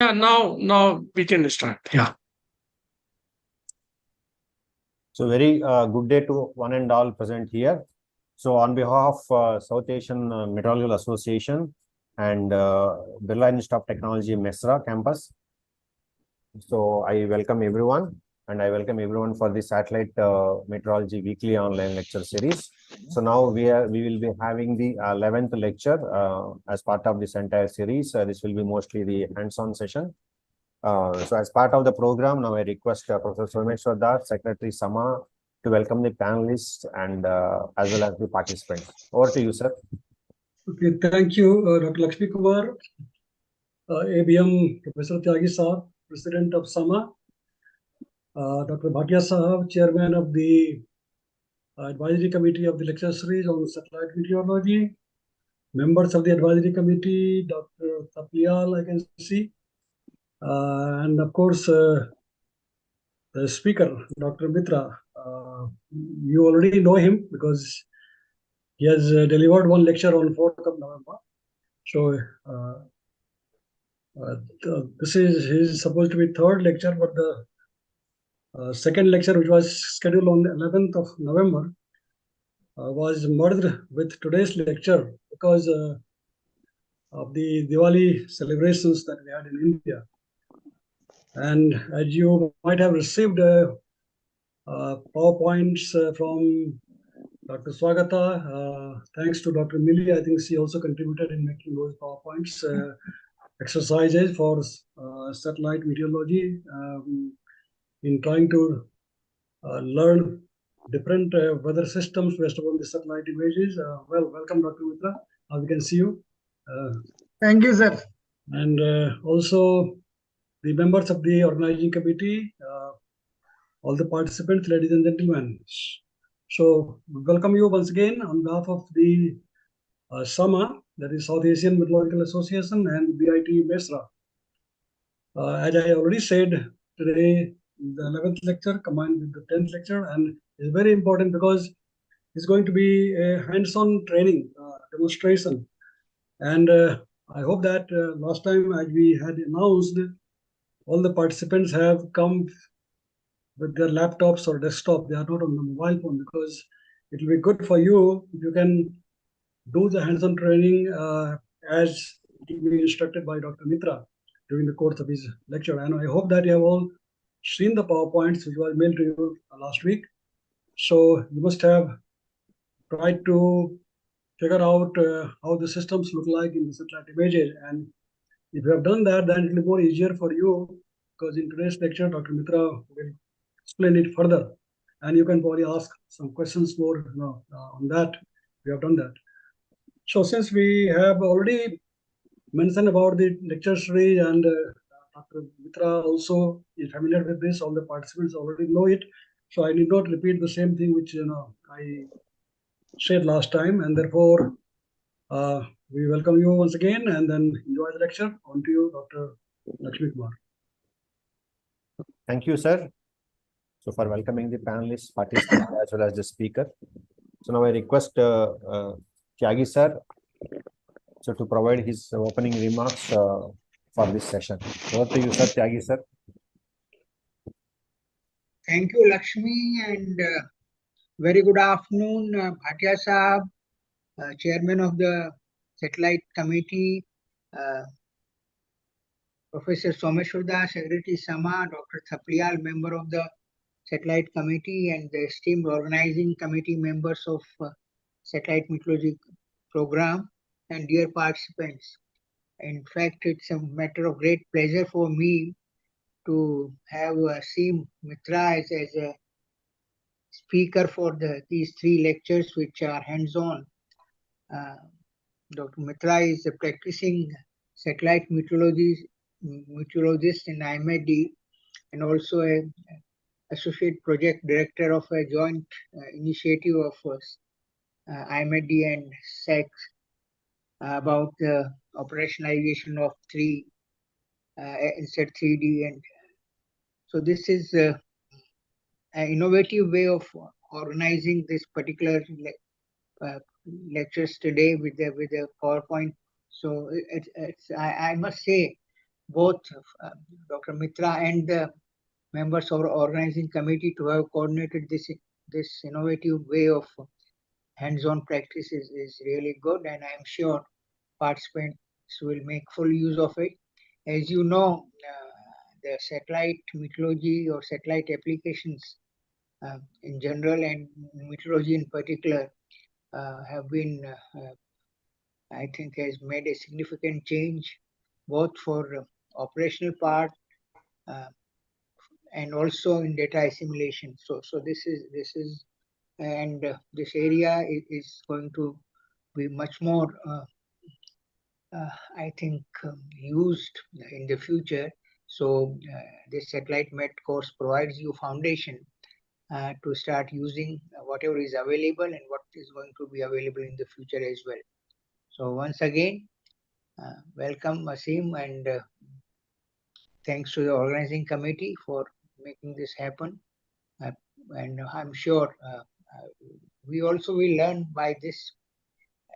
Yeah, now we can start. Yeah. So very good day to one and all present here. So on behalf of South Asian Meteorological Association and Birla Institute of Technology Mesra campus, so I welcome everyone and I welcome everyone for the Satellite Meteorology Weekly Online Lecture Series. So now we will be having the 11th lecture as part of this entire series. This will be mostly the hands-on session. So as part of the program, now I request Professor Someshwar Das, Secretary Sama, to welcome the panelists and as well as the participants. Over to you, sir. Okay, thank you, Dr. Lakshmi Kumar, ABM Professor Tyagi Saab, President of Sama, Dr. Bhatia Saab, Chairman of the Advisory Committee of the Lecture Series on Satellite Meteorology, members of the Advisory Committee, Dr. Taplial, I can see, and of course, the speaker, Dr. Mitra. You already know him because he has delivered one lecture on 4th of November. So this is supposed to be third lecture, but the second lecture, which was scheduled on the 11th of November, was merged with today's lecture because of the Diwali celebrations that we had in India. And as you might have received PowerPoints from Dr. Swagata, thanks to Dr. Millie, I think she also contributed in making those PowerPoints. Exercises for satellite meteorology in trying to learn different weather systems based upon the satellite images. Welcome, Dr. Mitra. We can see you. Thank you, sir. And also the members of the organizing committee, all the participants, ladies and gentlemen. So welcome you once again on behalf of the SAMA, that is South Asian Meteorological Association, and BIT Mesra. As I already said, today the 11th lecture combined with the 10th lecture, and it's very important because it's going to be a hands-on training demonstration. And I hope that last time, as we had announced, all the participants have come with their laptops or desktop. They are not on the mobile phone, because it will be good for you if you can do the hands-on training as be instructed by Dr. Mitra during the course of his lecture. And I hope that you have all seen the PowerPoints which was mailed to you last week. So you must have tried to figure out how the systems look like in the satellite images. And if you have done that, then it will be more easier for you, because in today's lecture, Dr. Mitra will explain it further. And you can probably ask some questions more on that. We have done that. So since we have already mentioned about the lecture series, and Dr. Mitra also is familiar with this, all the participants already know it. So I need not repeat the same thing which I said last time, and therefore we welcome you once again, and then enjoy the lecture. On to you, Dr. Lakshmi Kumar. Thank you, sir. So for welcoming the panelists, participants, as well as the speaker. So now I request Tyagi sir to provide his opening remarks for this session. Over to you, sir. Tyagi sir. Thank you, Lakshmi, and very good afternoon, Bhatia Saab, Chairman of the Satellite Committee, Professor Someshwar Das, Secretary Sama, Dr. Thaplial, member of the Satellite Committee, and the esteemed organizing committee members of Satellite Meteorology Program, and dear participants. In fact, it's a matter of great pleasure for me to have Ashim Mitra as a speaker for these three lectures, which are hands-on. Dr. Mitra is a practicing satellite meteorologist in IMD, and also an associate project director of a joint initiative of IMD and SAC about the operationalization of insert 3D. And so this is an innovative way of organizing this particular lectures today with the PowerPoint. So I must say both Dr. Mitra and the members of our organizing committee to have coordinated this innovative way of hands-on practice is really good, and I'm sure participants will make full use of it. As you know, the satellite meteorology or satellite applications in general and meteorology in particular have been, I think, has made a significant change both for operational part and also in data assimilation. So this is and this area is going to be much more I think used in the future. So this satellite met course provides you foundation to start using whatever is available and what is going to be available in the future as well. So once again, welcome Ashim, and thanks to the organizing committee for making this happen. And I'm sure we also will learn by this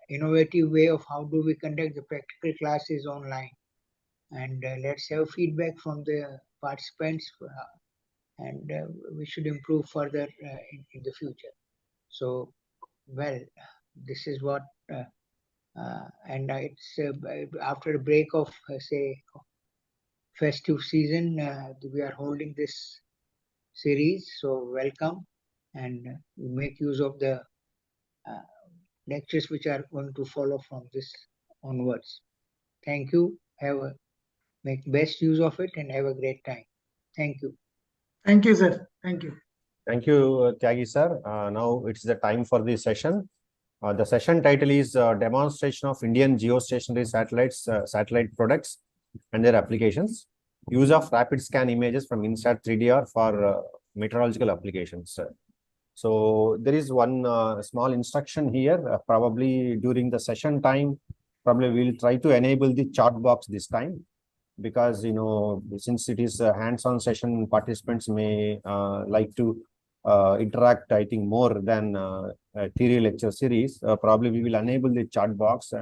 innovative way of how do we conduct the practical classes online. And let's have feedback from the participants and we should improve further in the future. So, well, this is what, and it's after a break of, say, festive season, we are holding this series. So, welcome, and make use of the lectures which are going to follow from this onwards. Thank you. Make best use of it and have a great time. Thank you. Thank you, sir. Thank you. Thank you, Tyagi sir. Now it's the time for the session. The session title is Demonstration of Indian Geostationary Satellites, Satellite Products and Their Applications. Use of rapid scan images from InSat 3DR for meteorological applications. So there is one small instruction here. Probably during the session time, probably we'll try to enable the chat box this time, because since it is a hands-on session, participants may like to interact, I think, more than a theory lecture series. Probably we will enable the chat box,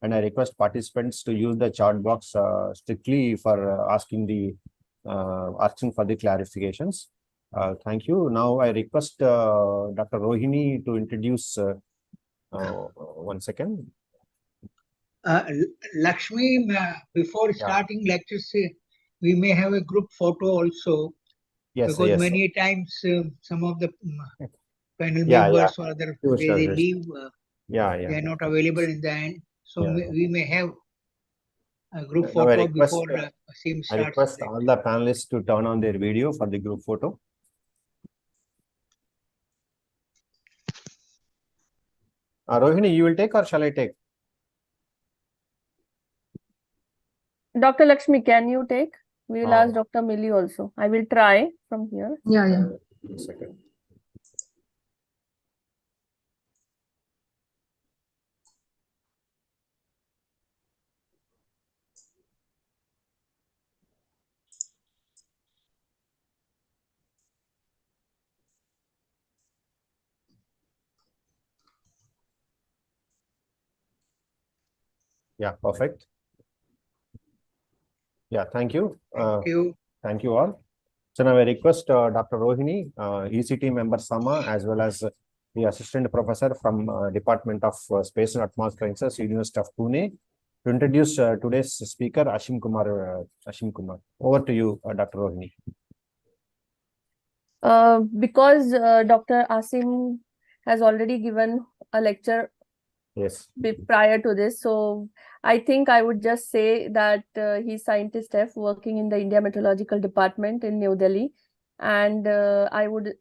and I request participants to use the chat box strictly for asking for the clarifications. Thank you. Now I request Dr. Rohini to introduce. 1 second. Lakshmi, before starting lectures, we may have a group photo also. Yes, because yes. many times some of the panel members or other they leave. They are not available in the end. So we may have a group photo before Ashim starts. I request all the panelists to turn on their video for the group photo. Rohini, you will take or shall I take? Dr. Lakshmi, can you take? We will ask Dr. Millie also. I will try from here. Yeah. 1 second. Yeah, perfect. Yeah, thank you. Thank you. Thank you all. So now I request Dr. Rohini, ECT member Sama, as well as the assistant professor from Department of Space and Atmospheric Sciences, University of Pune, to introduce today's speaker, Ashim Kumar. Over to you, Dr. Rohini. Because Dr. Ashim has already given a lecture prior to this, so I think I would just say that he's scientist F working in the India Meteorological Department in New Delhi, and I would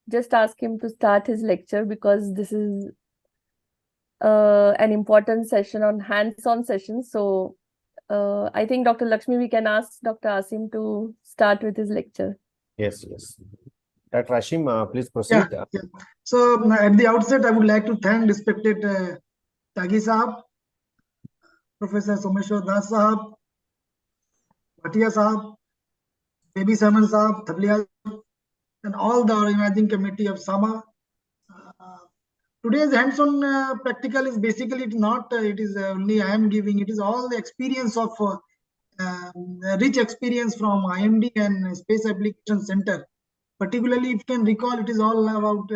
just ask him to start his lecture because this is an important session on hands-on session. So I think Dr. Lakshmi, we can ask Dr. Ashim to start with his lecture. Yes. Dr. Ashim, please proceed. Yeah. So at the outset, I would like to thank respected Tyagi Sahab, Professor Someshwar Das Sahab, Bhatia Sahab, Baby Saman Sahab, Thapliyal, and all the organizing committee of SAMA. Today's hands-on practical is basically it is only I am giving. It is all the experience of rich experience from IMD and Space Application Center. Particularly, if you can recall, it is all about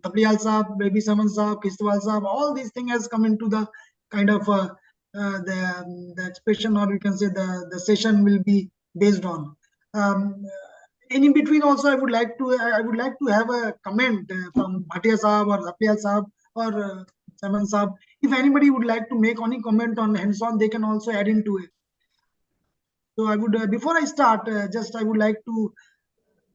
Tapriyal Saab, Baby Saman Saab, Kistwal Saab. All these things has come into the kind of the expression, or we can say the session will be based on. In between, also, I would like to have a comment from Bhatia Saab or Tapriyal Saab or Saman Saab. If anybody would like to make any comment on hands-on, they can also add into it. So I would, before I start, I would like to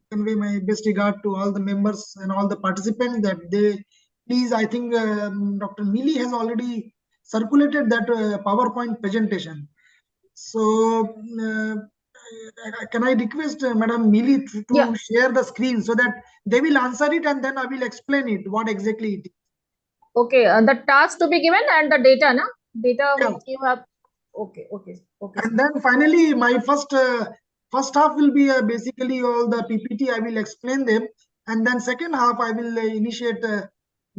convey my best regard to all the members and all the participants that they please, I think Dr. Mili has already circulated that PowerPoint presentation. So can I request Madam Mili to share the screen so that they will answer it and then I will explain it, what exactly it is. Okay, the task to be given and the data, na? Data Yeah. which you have. Okay. And then finally, my first half will be basically all the PPT. I will explain them, and then second half I will initiate the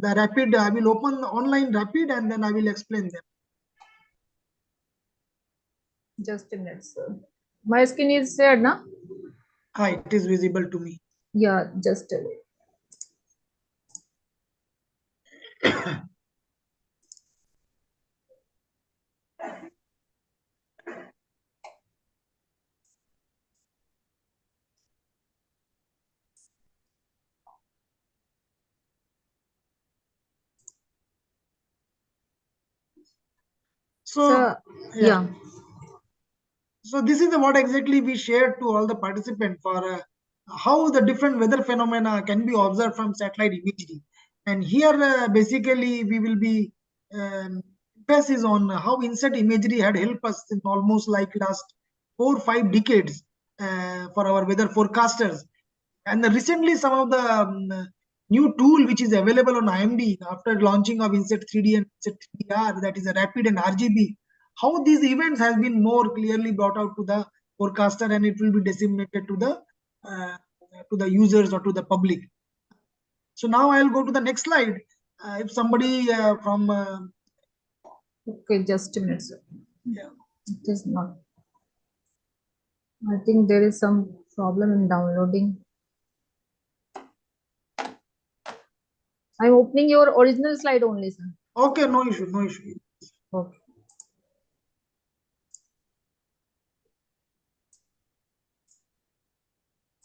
rapid. I will open the online rapid, and then I will explain them. Just a minute, sir. My screen is shared, na? Hi, it is visible to me. Yeah, just a minute. So yeah. So this is what exactly we shared to all the participants for how the different weather phenomena can be observed from satellite imagery. And here basically we will be emphasis on how inset imagery had helped us in almost like last 4 or 5 decades for our weather forecasters. And recently some of the new tool which is available on IMD after launching of Inset 3D and Inset 3DR, that is a rapid and RGB, how these events has been more clearly brought out to the forecaster and it will be disseminated to the users or to the public. So now I'll go to the next slide. If somebody from okay, just a minute, sir. Yeah. It is not. I think there is some problem in downloading. I'm opening your original slide only, sir. Okay, no issue. Okay.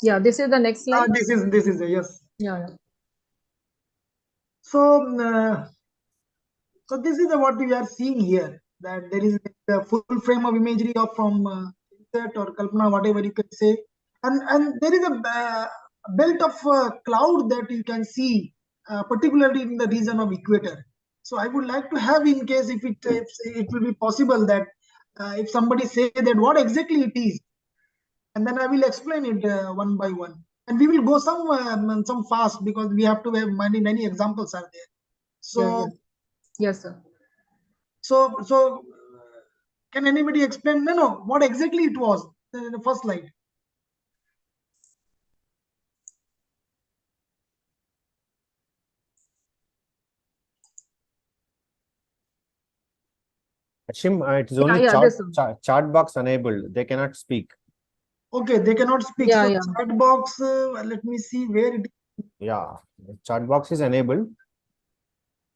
Yeah, this is the next slide. This is yes. Yeah. So so this is what we are seeing here, that there is a full frame of imagery of from Inset or Kalpana, whatever you can say, and there is a belt of cloud that you can see, particularly in the region of equator. So I would like to have, in case if it will be possible, that if somebody say that what exactly it is, and then I will explain it one by one, and we will go some fast because we have to have many examples are there. So. Yes, sir. So can anybody explain what exactly it was in the first slide? Ashim, it is only chat box enabled. They cannot speak. Okay, they cannot speak. Yeah. Chat box, let me see where it is. Yeah, chat box is enabled.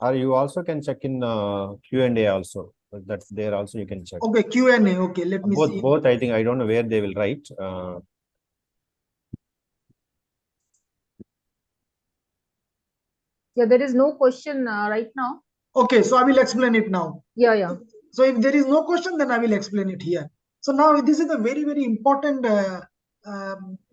Or you also can check in Q&A also. That's there also, you can check. Okay, Q&A. Okay, let me see. Both, I think, I don't know where they will write. Yeah, there is no question right now. Okay, so I will explain it now. Yeah. So if there is no question, then I will explain it here. So now this is a very important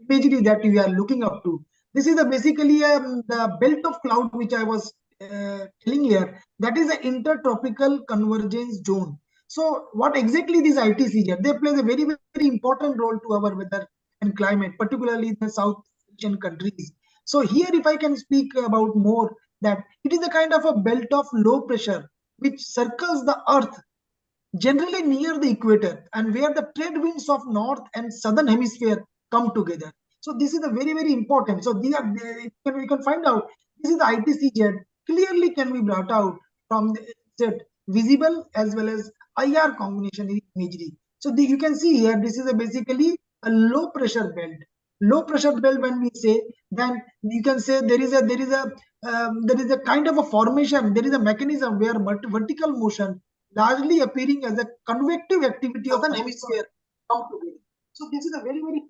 imagery that we are looking up to. This is basically the belt of cloud which I was telling here. That is an intertropical convergence zone. So what exactly these ITCZ? They play a very important role to our weather and climate, particularly in the South Asian countries. So here, if I can speak about more, that it is a kind of a belt of low pressure which circles the earth generally near the equator and where the trade winds of north and southern hemisphere come together. So this is a very important. So we can find out this is the ITCZ clearly can be brought out from the visible as well as IR combination imagery. So you can see here, this is basically a low pressure belt. Low pressure belt, when we say, then you can say there is a kind of a formation, there is a mechanism where vertical motion largely appearing as a convective activity of an hemisphere come together. So this is a very, very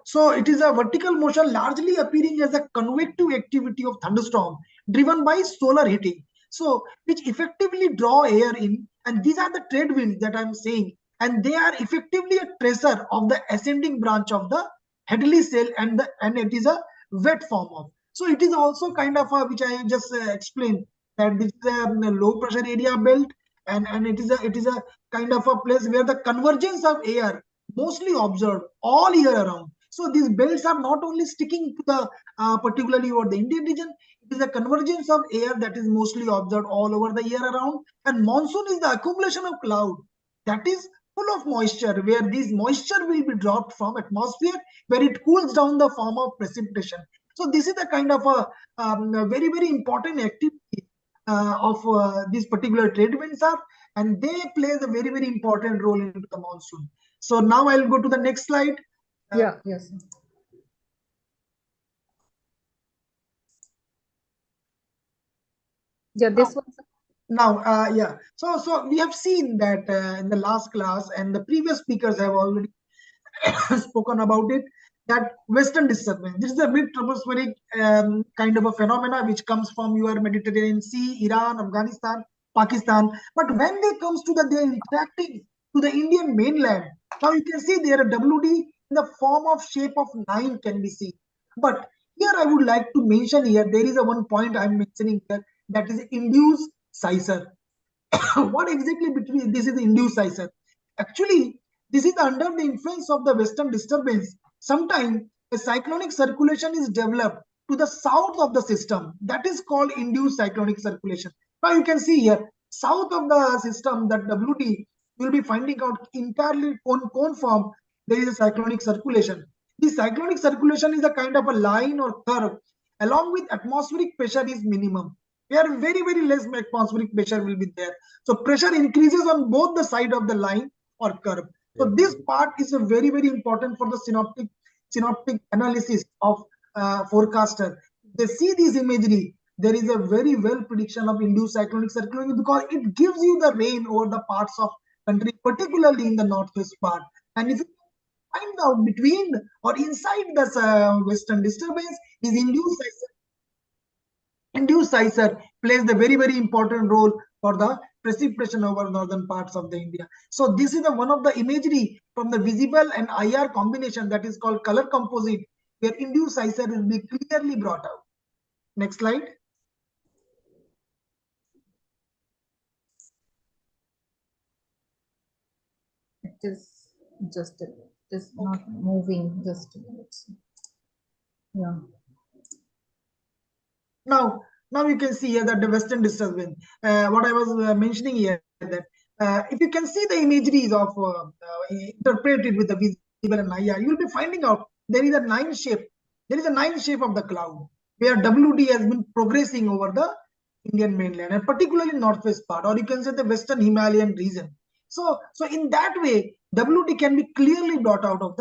So it is a vertical motion largely appearing as a convective activity of thunderstorm driven by solar heating. So which effectively draw air in, and these are the trade winds that I'm saying, and they are effectively a tracer of the ascending branch of the Hadley cell, and it is a wet form of. So it is also kind of a, which I just explained, that this is a low pressure area belt, and it is a kind of a place where the convergence of air mostly observed all year around. So these belts are not only sticking to the particularly over the Indian region, it is a convergence of air that is mostly observed all over the year around. And monsoon is the accumulation of cloud that is full of moisture, where this moisture will be dropped from atmosphere, where it cools down the form of precipitation. So this is the kind of a very, very important activity of these particular trade winds are, and they play a very, very important role into the monsoon. So now I'll go to the next slide. Yes. Yeah, this one. Now, So we have seen that in the last class, and the previous speakers have already spoken about it, that Western disturbance. This is a mid-tropospheric kind of a phenomena which comes from your Mediterranean Sea, Iran, Afghanistan, Pakistan. But when they comes to they're interacting to the Indian mainland. Now you can see there a WD in the form of shape of 9 can be seen. But here I would like to mention here, there is a one point I'm mentioning here, that is induced sizer. What exactly between this is induced sizer? Actually, this is under the influence of the Western disturbance. Sometimes a cyclonic circulation is developed to the south of the system. That is called induced cyclonic circulation. Now you can see here, south of the system, that WD, you will be finding out entirely cone form, there is a cyclonic circulation. This cyclonic circulation is a kind of a line or curve along with atmospheric pressure is minimum. Where very, very less atmospheric pressure will be there. So pressure increases on both the side of the line or curve. So this part is a very, very important for the synoptic analysis of forecaster. They see this imagery. There is a very well prediction of induced cyclonic circulation because it gives you the rain over the parts of country, particularly in the northwest part. And if you find out between or inside the Western disturbance is induced sizer plays the very, very important role for the precipitation over northern parts of the India. So this is one of the imagery from the visible and IR combination that is called color composite, where induced sizer will be clearly brought out. Next slide. It is just, it is not moving, just, yeah. Now you can see here that the Western disturbance, what I was mentioning here, that if you can see the imageries of interpreted with the visible and IR, you will be finding out there is a 9 shape. There is a 9 shape of the cloud where WD has been progressing over the Indian mainland, and particularly northwest part, or you can say the Western Himalayan region. So in that way, WD can be clearly brought out of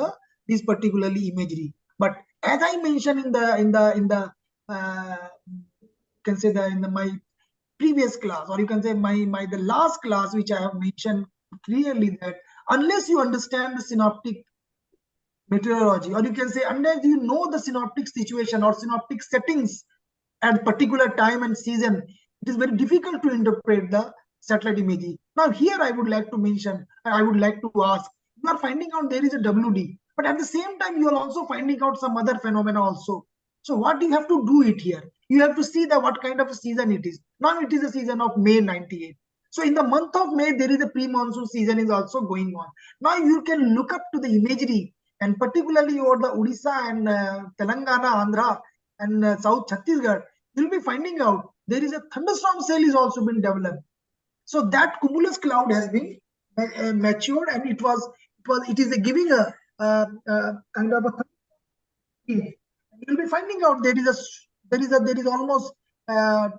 this particularly imagery. But as I mentioned in the can say that in my previous class, or you can say the last class, which I have mentioned clearly, that unless you understand the synoptic meteorology, or you can say unless you know the synoptic situation or synoptic settings at particular time and season, it is very difficult to interpret the satellite imagery. Now here I would like to mention, I would like to ask, you are finding out there is a WD, but at the same time you are also finding out some other phenomena also. So what do you have to do it here? You have to see that what kind of a season it is. Now it is a season of May 98. So in the month of May, there is a pre-monsoon season is also going on. Now you can look up to the imagery, and particularly over the Odisha and Telangana, Andhra and South Chhattisgarh, you'll be finding out there is a thunderstorm cell is also been developed. So that cumulus cloud has been matured, and it is giving a kind of a. You'll be finding out there is almost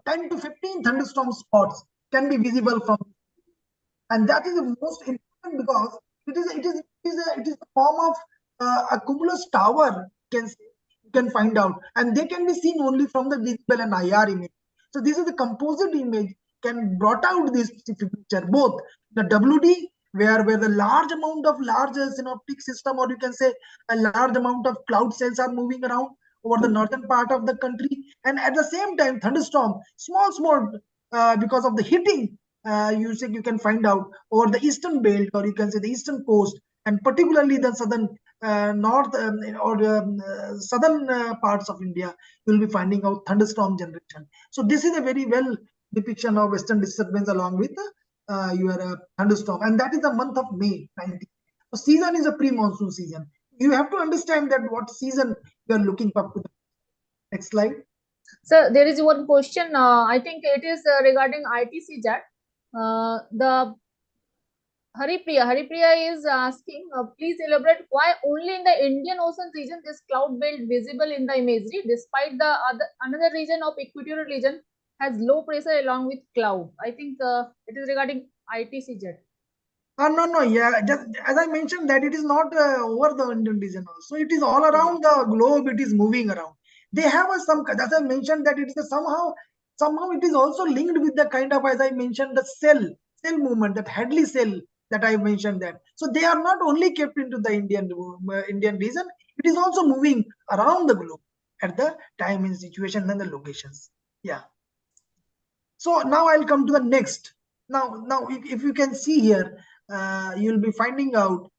10 to 15 thunderstorm spots can be visible from, and that is the most important because it is a form of a cumulus tower. You can find out, and they can be seen only from the visible and IR image. So this is the composite image can brought out this picture, both the WD where the large amount of large synoptic system, or you can say a large amount of cloud cells are moving around over the northern part of the country, and at the same time thunderstorm, small because of the heating, you can find out over the eastern belt, or you can say the eastern coast, and particularly the southern north southern parts of India. You will be finding out thunderstorm generation. So this is a very well depiction of western disturbance along with your thunderstorm, and that is the month of May 19. So season is a pre-monsoon season. You have to understand that what season you are looking for. Next slide. So there is one question. I think it is regarding ITCJAT. The Haripriya is asking, please elaborate why only in the Indian Ocean region this cloud belt visible in the imagery, despite the another region of equatorial region has low pressure along with cloud. I think it is regarding ITCJAT. No, yeah, just as I mentioned that it is not over the Indian region also. It is all around the globe. It is moving around. They have some, as I mentioned, that it is somehow it is also linked with the kind of, as I mentioned, the cell movement, that Hadley cell that I mentioned that. So they are not only kept into the Indian region. It is also moving around the globe at the time and situation and the locations. Yeah. So now I'll come to the next. Now if you can see here, you'll be finding out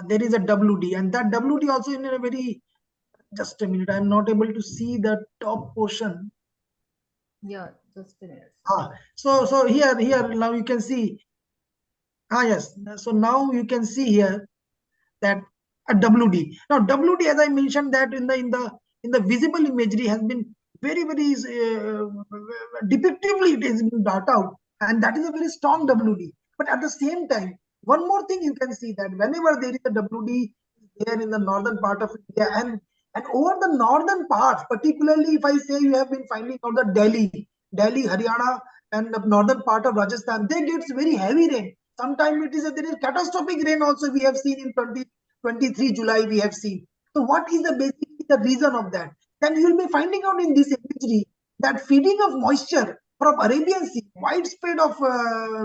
there is a WD, and that WD also in a very, just a minute, I'm not able to see the top portion. Yeah, just a minute. So here now you can see. Yes. So now you can see here that a WD. Now WD, as I mentioned, that in the visible imagery has been very depictively it has been brought out, and that is a very strong WD. But at the same time, one more thing you can see, that whenever there is a WD there in the northern part of India, and over the northern parts, particularly if I say you have been finding out the Delhi, Haryana, and the northern part of Rajasthan, they get very heavy rain. Sometimes there is catastrophic rain also we have seen in 23 July we have seen. So what is basically the reason of that? Then you will be finding out in this imagery that feeding of moisture from Arabian Sea, widespread of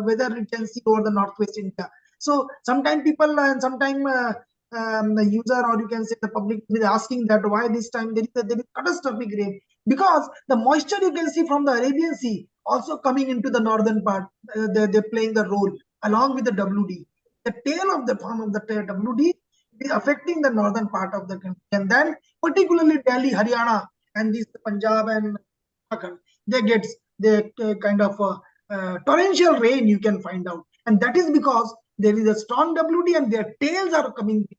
weather you can see over the northwest India. So sometimes people and sometimes the user, or you can say the public, is asking that why this time there is catastrophic rain, because the moisture you can see from the Arabian Sea also coming into the northern part. They're playing the role along with the WD. The tail of the form of the WD is affecting the northern part of the country, and then particularly Delhi, Haryana, and this Punjab and they get the kind of torrential rain you can find out, and that is because there is a strong WD and their tails are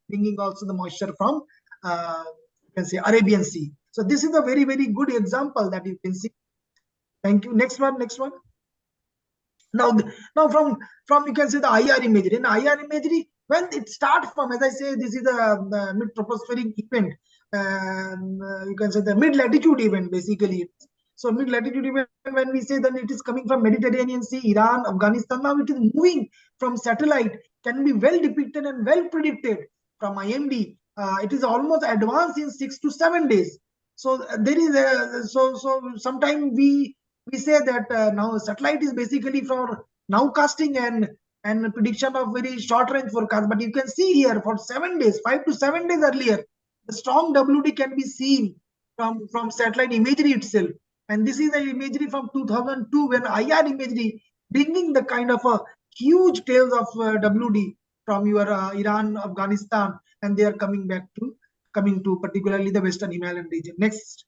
bringing also the moisture from you can say Arabian Sea. So this is a very good example that you can see. Thank you. Next one. Now from you can see the IR imagery. In IR imagery, when it starts from, as I say, this is the mid-tropospheric event. You can say the mid-latitude event basically. So mid-latitude event, when we say then it is coming from Mediterranean Sea, Iran, Afghanistan. Now it is moving from satellite, can be well depicted and well predicted from IMD. It is almost advanced in 6 to 7 days. So there is a so sometime we say that now satellite is basically for nowcasting and prediction of very short range forecast. But you can see here for 7 days, 5 to 7 days earlier, the strong WD can be seen from satellite imagery itself. And this is the imagery from 2002 when IR imagery bringing the kind of a huge tails of WD from your Iran, Afghanistan, and they are coming to particularly the Western Himalayan region. Next.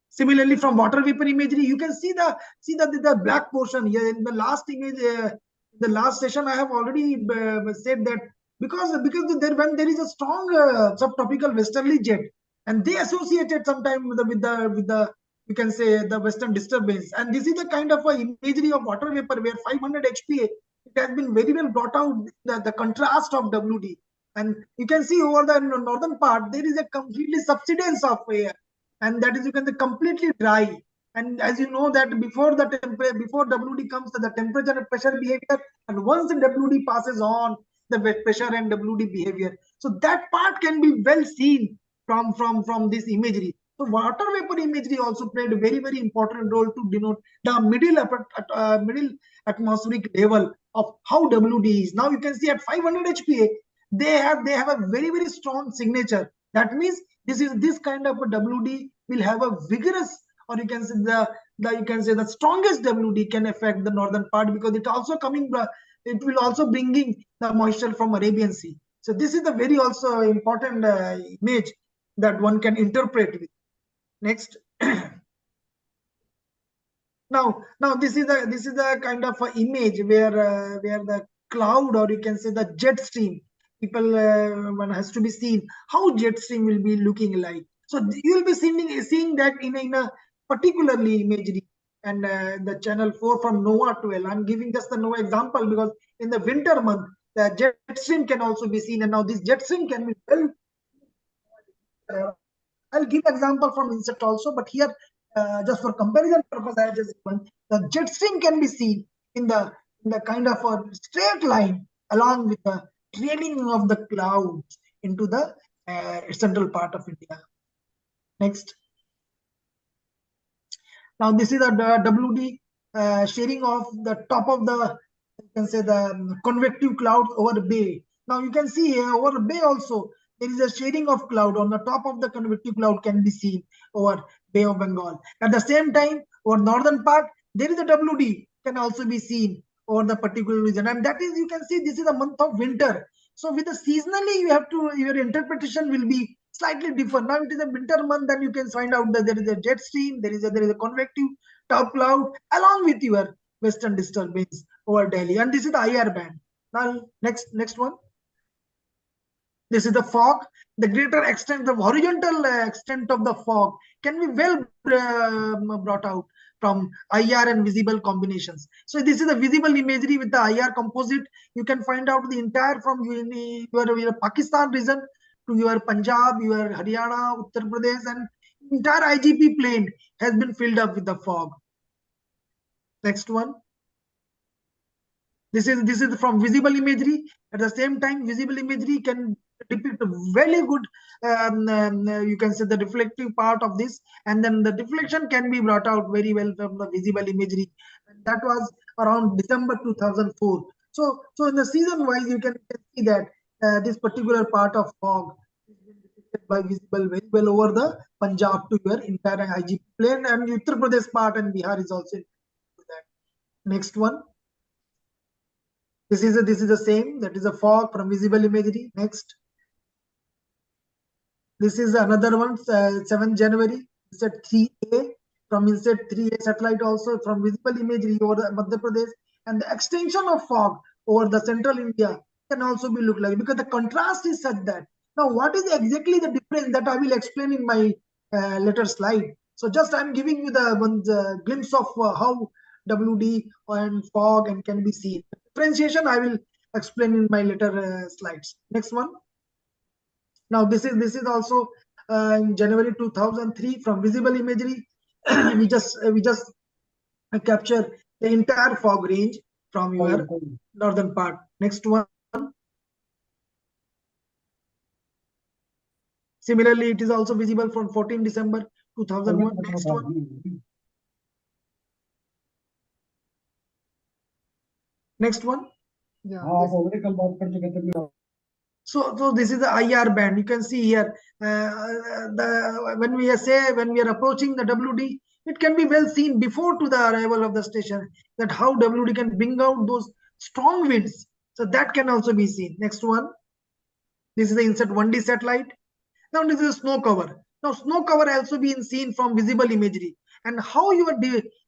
Similarly, from water vapor imagery, you can see the black portion here in the last image. The last session I have already said that because when there is a strong subtropical westerly jet, and they associated sometime with the you can say the western disturbance, and this is the kind of a imagery of water vapor where 500 HPA, it has been very well brought out the contrast of WD, and you can see over the northern part there is a completely subsidence of air. and that is, you can say, completely dry. And as you know that before the temperature, before WD comes, the temperature and pressure behavior, and once the WD passes on, the pressure and WD behavior. So that part can be well seen from this imagery. So water vapor imagery also played a very, very important role to denote the middle atmospheric level of how WD is. Now you can see at 500 HPA, they have a very, very strong signature. That means this kind of a WD will have a vigorous, or you can say the strongest WD can affect the northern part, because it will also bringing the moisture from Arabian Sea. So this is a very also important image that one can interpret with. Next. Now this is a kind of a image where the cloud, or you can say the jet stream, one has to be seen how jet stream will be looking like. So you will be seeing that in a particularly imagery, and the channel 4 from NOAA 12. I'm giving just the NOAA example because in the winter month the jet stream can also be seen, and now this jet stream can be well. I'll give example from insect also, but here just for comparison purpose, I have just given the jet stream can be seen in the kind of a straight line along with the trailing of the clouds into the central part of India. Next. Now this is the WD sharing of the top of the, you can say, the convective clouds over bay. Now you can see here over bay also there is a shading of cloud on the top of the convective cloud can be seen over Bay of Bengal. At the same time, over northern part, there is a WD can also be seen over the particular region. And that is, you can see this is a month of winter. So with the seasonally, your interpretation will be slightly different. Now it is a winter month, then you can find out that there is a jet stream, there is a convective top cloud along with your western disturbance over Delhi. And this is the IR band. Now next one. This is the fog. The greater extent, the horizontal extent of the fog can be well brought out from IR and visible combinations. So this is the visible imagery with the IR composite. You can find out the entire from your Pakistan region to your Punjab, your Haryana, Uttar Pradesh, and entire IGP plain has been filled up with the fog. Next one. This is from visible imagery. At the same time, visible imagery can depict a very good, you can say, the reflective part of this, and then the deflection can be brought out very well from the visible imagery. And that was around December 2004. So in the season wise, you can see that this particular part of fog is depicted by visible very well over the Punjab to your entire IGP plain, and Uttar Pradesh part and Bihar is also that. Next one. This is the same. That is a fog from visible imagery. Next. This is another one, 7th January, INSET 3A, from INSET 3A satellite also from visible imagery over the Madhya Pradesh, and the extension of fog over the central India can also be looked like, because the contrast is such that. Now, what is exactly the difference that I will explain in my later slide. So just I'm giving you the glimpse of how WD and fog and can be seen. Differentiation I will explain in my later slides. Next one. Now this is also in January 2003 from visible imagery. we just capture the entire fog range from your northern part. Next one. Similarly, it is also visible from 14 December 2001. Next one. Next one. Yeah. So this is the IR band. You can see here when we are approaching the WD, it can be well seen before to the arrival of the station that how WD can bring out those strong winds. So that can also be seen. Next one. This is the INSET 1D satellite. Now this is snow cover. Now snow cover also being seen from visible imagery, and how your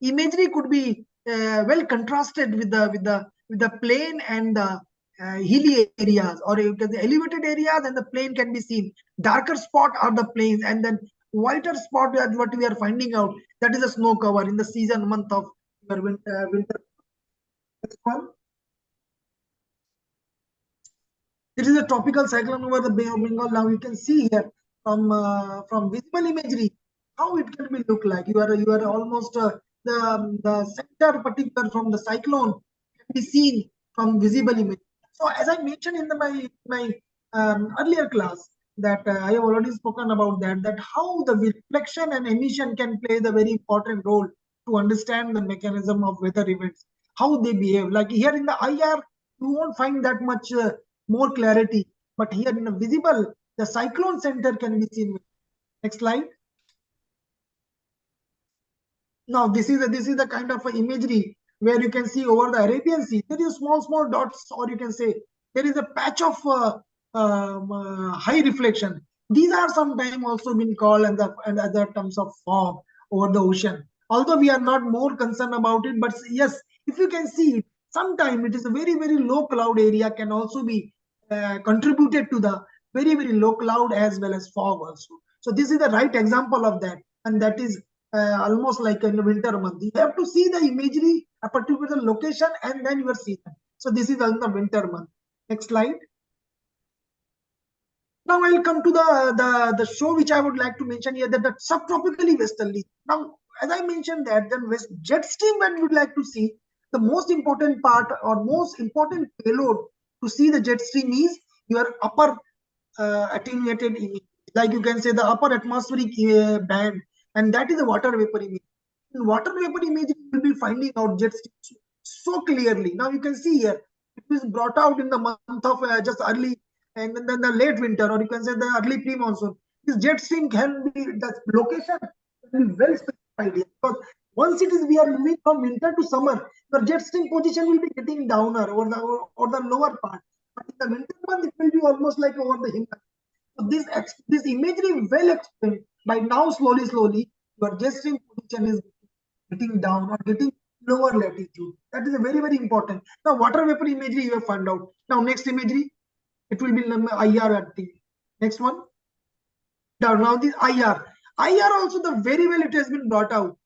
imagery could be well contrasted with the plain and the hilly areas, or you can say elevated areas, and the plain can be seen. Darker spot are the plains, and then whiter spot is what we are finding out. That is a snow cover in the season month of your winter. Next one. This is a tropical cyclone over the Bay of Bengal. Now you can see here from visible imagery how it can be look like. You are almost the center particular from the cyclone can be seen from visible image. So as I mentioned in my earlier class, that I have already spoken about that how the reflection and emission can play the very important role to understand the mechanism of weather events, how they behave. Like here in the IR, you won't find that much more clarity, but here in the visible, the cyclone center can be seen. Next slide. Now this is the kind of imagery where you can see over the Arabian Sea there is small dots, or you can say there is a patch of high reflection. These are sometimes also been called and other terms of fog over the ocean. Although we are not more concerned about it, but yes, if you can see, sometimes it is a very low cloud area can also be contributed to the very low cloud as well as fog also. So this is the right example of that, and that is almost like in the winter month. You have to see the imagery, a particular location, and then your season. So this is in the winter month. Next slide. Now I'll come to the show which I would like to mention here, that the subtropically westerly. Now, as I mentioned that, then jet stream, when you would like to see, the most important part or most important payload to see the jet stream is your upper attenuated image. Like you can say the upper atmospheric band, and that is a water vapor image. In water vapor image, you will be finding out jet stream so clearly. Now you can see here, it was brought out in the month of just early and then the late winter, or you can say the early pre-monsoon. This jet stream can be, the location can be well specified here, because once it is, we are moving from winter to summer, the jet stream position will be getting downer or the lower part. But in the winter month, it will be almost like over the Himalaya. So this imagery well explained by now slowly your jet stream position is getting down or getting lower latitude. That is a very important. Now water vapor imagery you have found out. Now next imagery, it will be IR. Next one. Now this IR also the very well it has been brought out,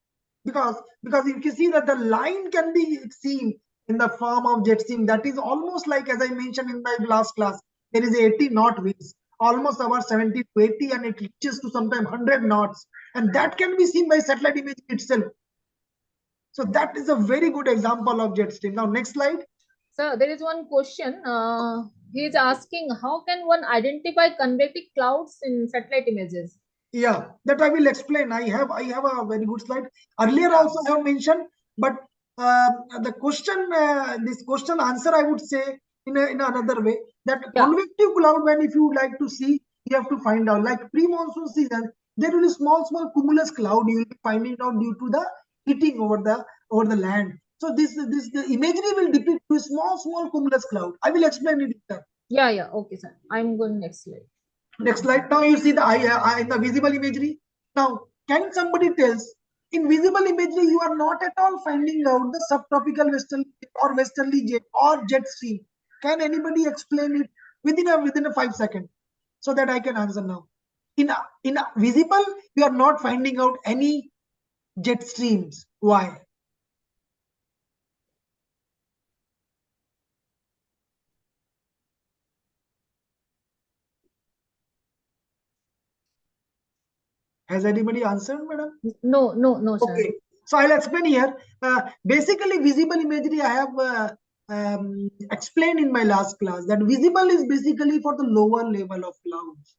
because you can see that the line can be seen in the form of jet stream. That is almost like, as I mentioned in my last class, there is 80 knot winds, almost about 70 to 80, and it reaches to sometimes 100 knots, and that can be seen by satellite image itself. So that is a very good example of jet stream. Now next slide. Sir, there is one question. He is asking, how can one identify convective clouds in satellite images? Yeah, that I will explain. I have a very good slide. Earlier also I have mentioned, but the question, this question answer, I would say in another way, that convective cloud, when if you would like to see, you have to find out, like pre-monsoon season, there will be small cumulus cloud you will be finding out due to the heating over the land. So the imagery will depict to small cumulus cloud. I will explain it later. Yeah. Okay, sir. I'm going next slide. Next slide. Now you see the visible imagery. Now, can somebody tells, in visible imagery you are not at all finding out the subtropical westerly or westerly jet or jet stream? Can anybody explain it within a 5 seconds, so that I can answer now? In a visible, you are not finding out any jet streams. Why? Has anybody answered, madam? No, sir. Okay, so I'll explain here. Basically, visible imagery I have explained in my last class, that visible is basically for the lower level of clouds.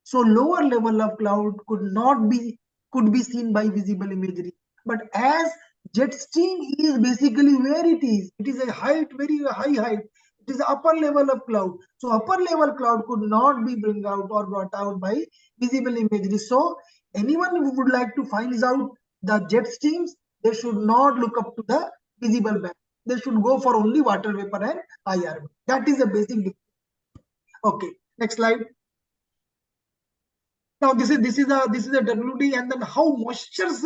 So lower level of cloud could be seen by visible imagery. But as jet stream is basically where it is a height, very high height. It is upper level of cloud. So upper level cloud could not be brought out by visible imagery. So anyone who would like to find out the jet streams, they should not look up to the visible band. They should go for only water vapor and IR. That is the basic difference. Okay, next slide. Now this is a WD, and then how moisture's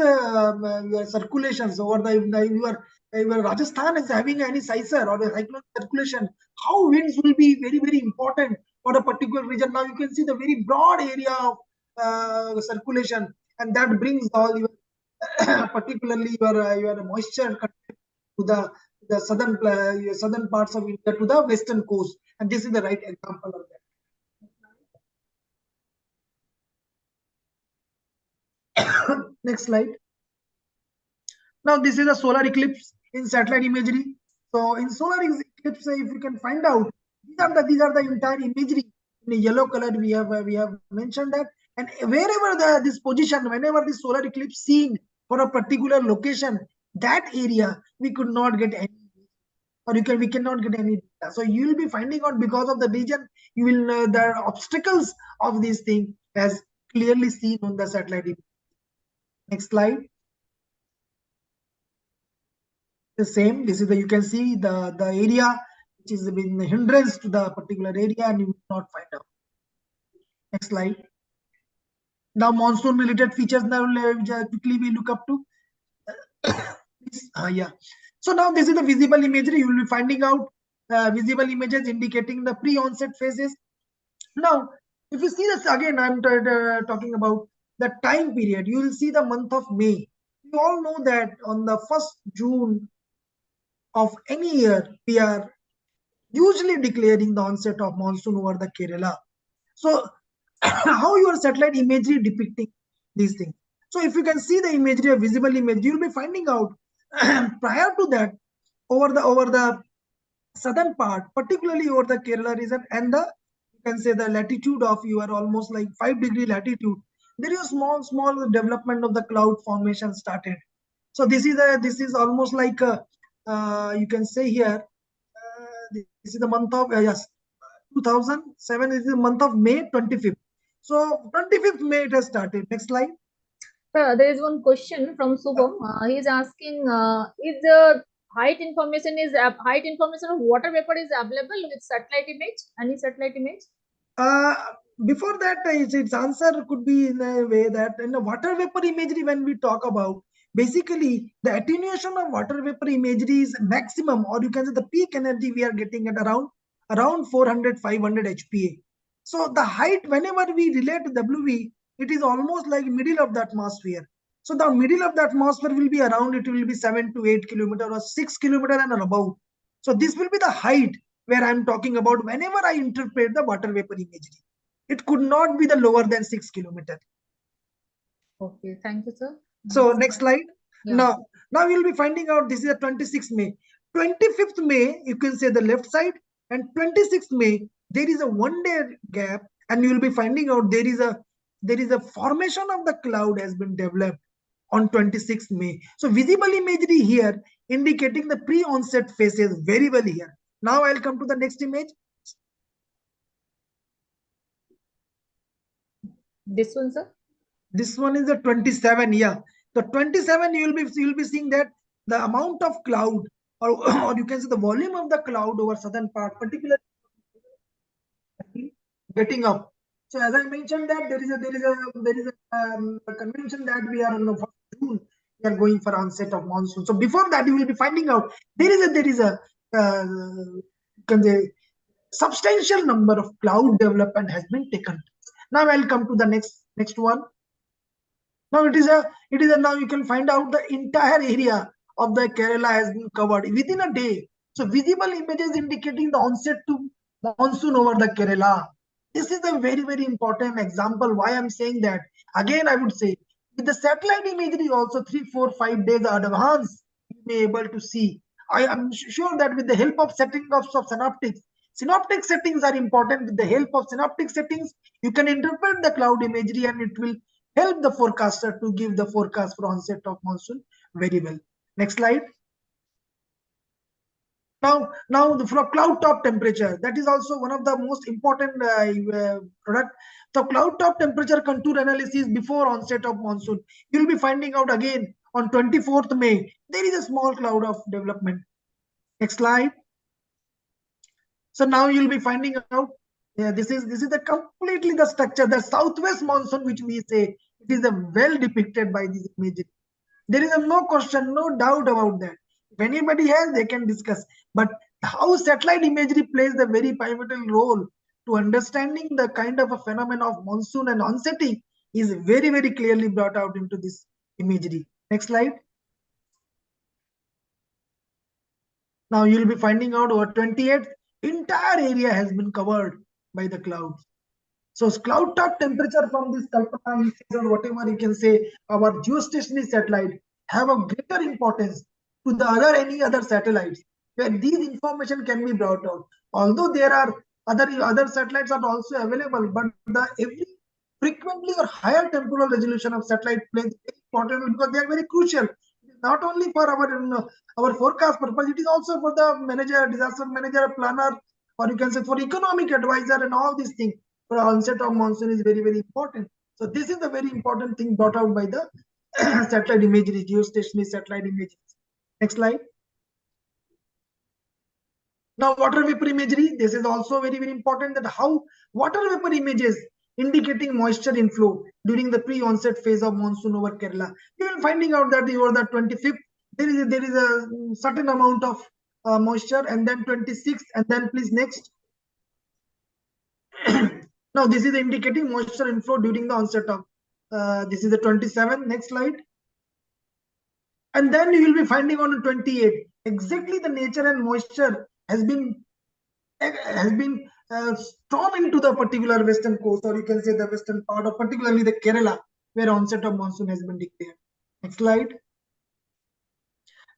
circulations over your Rajasthan is having any sizer or a cyclone circulation. How winds will be very important for a particular region. Now you can see the very broad area of circulation, and that brings all your particularly your moisture to the southern parts of India to the western coast, and this is the right example of that. Next slide. Now this is a solar eclipse in satellite imagery. So in solar eclipse, if you can find out, these are the entire imagery in a yellow color. We have mentioned that, and wherever this position, whenever the solar eclipse seen for a particular location, that area we could not get any, or we cannot get any data. So you will be finding out because of the region, you will the obstacles of this thing as clearly seen on the satellite image. Next slide. The same, this is the, you can see the area which is been the hindrance to the particular area, and you will not find out. Next slide. Now monsoon related features, now quickly we look up to. Yeah. So now this is the visible imagery. You will be finding out visible images indicating the pre-onset phases. Now, if you see this again, I'm talking about the time period. You will see the month of May. You all know that on the 1st June of any year, we are usually declaring the onset of monsoon over the Kerala. So how your satellite imagery depicting these things? So if you can see the imagery, a visible image, you'll be finding out prior to that, over the southern part, particularly over the Kerala region, and the, you can say, the latitude of your almost like 5-degree latitude, there is a small development of the cloud formation started. So this is almost like you can say here, this is the month of yes, 2007 is the month of May 25th. So 25th May it has started. Next slide. There is one question from Subham. He is asking, is the height information of water vapor is available with satellite image? Any satellite image? Before that, its answer could be in a way that in the water vapor imagery, when we talk about, basically the attenuation of water vapor imagery is maximum, or you can say the peak energy we are getting at around 400-500 HPA. So the height, whenever we relate to WV, it is almost like middle of the atmosphere. So the middle of the atmosphere will be around, it will be 7 to 8 kilometer or 6 kilometer and above. So this will be the height where I'm talking about whenever I interpret the water vapor imagery. It could not be the lower than 6 kilometers. Okay, thank you, sir. So next slide. Yeah. Now you'll be finding out this is the 26th May. 25th May, you can say the left side, and 26th May, there is a 1-day gap, and you will be finding out there is a formation of the cloud has been developed on 26th May. So visible imagery here indicating the pre-onset phases very well here. Now I'll come to the next image. This one, sir? This one is the 27. Yeah, the 27 you'll be seeing that the amount of cloud, or you can say the volume of the cloud over southern part, particularly getting up. So as I mentioned that there is a convention that we are on the 1st June, we are going for onset of monsoon. So before that, you will be finding out there is a substantial number of cloud development has been taken. Now I'll come to the next one. Now it is a now you can find out the entire area of the Kerala has been covered within a day. So visible images indicating the onset to monsoon over the Kerala. This is a very important example. Why I'm saying that, again I would say, with the satellite imagery also 3, 4, 5 days advance, you may able to see. I am sure that with the help of setting of synoptic settings are important. With the help of synoptic settings, you can interpret the cloud imagery, and it will help the forecaster to give the forecast for onset of monsoon very well. Next slide. Now the cloud top temperature, that is also one of the most important product. The cloud top temperature contour analysis before onset of monsoon. You'll be finding out again on 24th May, there is a small cloud of development. Next slide. So now you'll be finding out, this is the completely the structure, the southwest monsoon, which we say, it is a well depicted by this imagery. There is no question, no doubt about that. If anybody has, they can discuss. But how satellite imagery plays the very pivotal role to understanding the kind of a phenomenon of monsoon and onsetting is very clearly brought out into this imagery. Next slide. Now you'll be finding out over 28th, entire area has been covered by the clouds. So cloud top temperature from this Kalpana or whatever you can say, our geostationary satellite have a greater importance to the any other satellites where these information can be brought out. Although there are other satellites are also available, but the every frequently or higher temporal resolution of satellite plays very important because they are very crucial. Not only for our forecast purpose, it is also for the manager, disaster manager, planner, or you can say for economic advisor and all these things. For onset of monsoon is very, very important. So this is the very important thing brought out by the satellite imagery, geostationary satellite imagery. Next slide. Now, water vapor imagery. This is also very, very important that how water vapor images indicating moisture inflow during the pre-onset phase of monsoon over Kerala. You will finding out that over the 25th, there is a certain amount of moisture, and then 26th, and then please next. Now, this is indicating moisture inflow during the onset of, this is the 27th, next slide. And then you will be finding on the 28th, exactly the nature and moisture has been storm into the particular western coast, or you can say the western part of particularly the Kerala, where onset of monsoon has been declared. Next slide.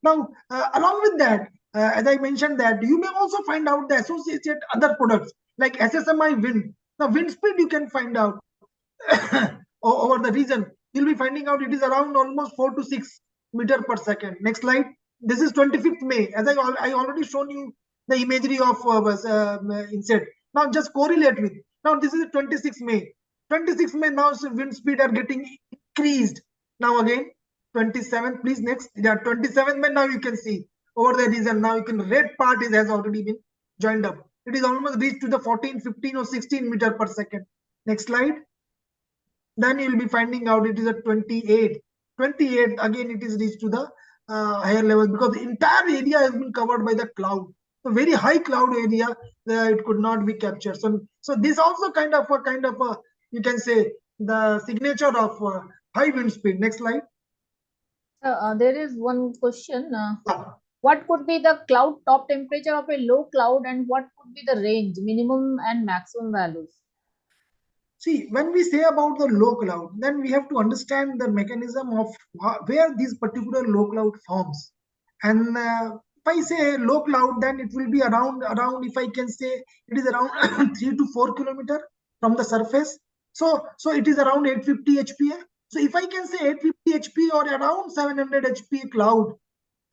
Now, along with that, as I mentioned that you may also find out the associated other products like SSMI wind. Now, wind speed you can find out over the region. You'll be finding out it is around almost 4 to 6 meter per second. Next slide. This is 25th May. As I already shown you the imagery of inset. Now just correlate with. Now this is 26th May. 26th May now wind speed are getting increased. Now again 27th, please next. Yeah, 27th May now you can see over the region. Now you can red part has already been joined up. It is almost reached to the 14, 15 or 16 meter per second. Next slide. Then you will be finding out it is at 28. 28 again it is reached to the higher level because the entire area has been covered by the cloud. So very high cloud area, it could not be captured. So this also kind of a you can say the signature of high wind speed. Next slide. There is one question. What could be the cloud top temperature of a low cloud, and what could be the range, minimum and maximum values? See, when we say about the low cloud, then we have to understand the mechanism of where this particular low cloud forms. And if I say low cloud, then it will be around if I can say it is around 3 to 4 kilometers from the surface. So it is around 850 HPA. So if I can say 850 HPA or around 700 HPA cloud,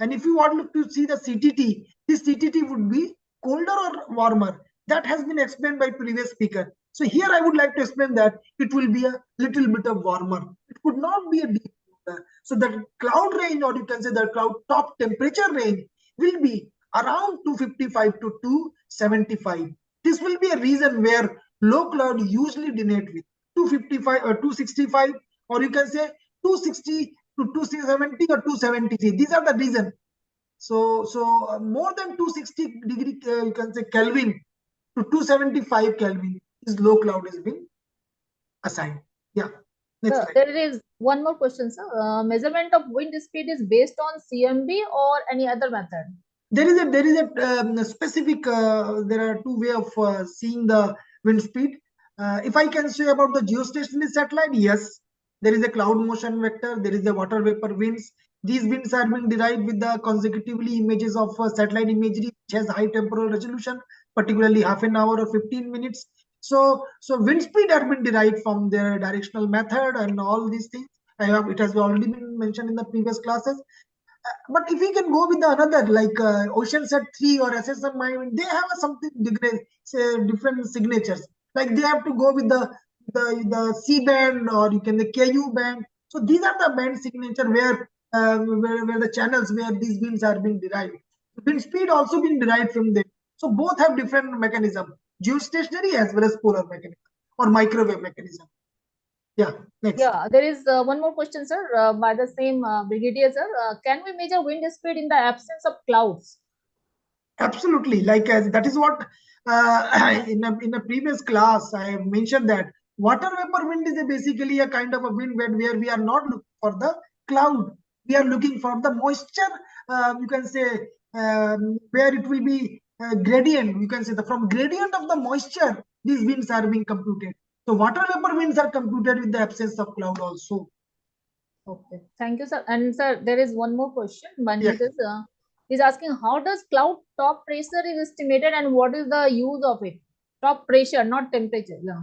and if you want to see the CTT, this CTT would be colder or warmer. That has been explained by previous speaker. So here I would like to explain that it will be a little bit of warmer. It could not be a deep water. So the cloud range, or you can say the cloud top temperature range, will be around 255 to 275. This will be a region where low cloud usually denote with 255 or 265, or you can say 260 to 270 or 273. These are the reason. So more than 260 degree you can say Kelvin to 275 Kelvin is low cloud has been assigned. Yeah. Sir, there is one more question, sir. Measurement of wind speed is based on CMB or any other method? There is a specific. There are two ways of seeing the wind speed. If I can say about the geostationary satellite, yes, there is a cloud motion vector. There is a water vapor winds. These winds are being derived with the consecutively images of satellite imagery, which has high temporal resolution, particularly half an hour or 15 minutes. So wind speed has been derived from their directional method and all these things. It has already been mentioned in the previous classes. But if we can go with the another like OceanSat 3 or SSMI, they have something different signatures. Like they have to go with the C band, or you can the KU band. So these are the band signature where the channels where these winds are being derived. Wind speed also being derived from them. So both have different mechanism, geostationary as well as polar mechanism or microwave mechanism. Yeah, next. Yeah, there is one more question, sir, by the same brigadier, sir. Can we measure wind speed in the absence of clouds? Absolutely. Like that is what in a previous class I have mentioned that water vapor wind is basically a kind of a wind where we are not looking for the cloud. We are looking for the moisture. You can say where it will be gradient. You can say from gradient of the moisture, these winds are being computed. So water vapor winds are computed with the absence of cloud also. Okay, thank you, sir. And sir, there is one more question. Manjeet Yeah. is asking, how does cloud top pressure is estimated and what is the use of it? Top pressure, not temperature. Yeah.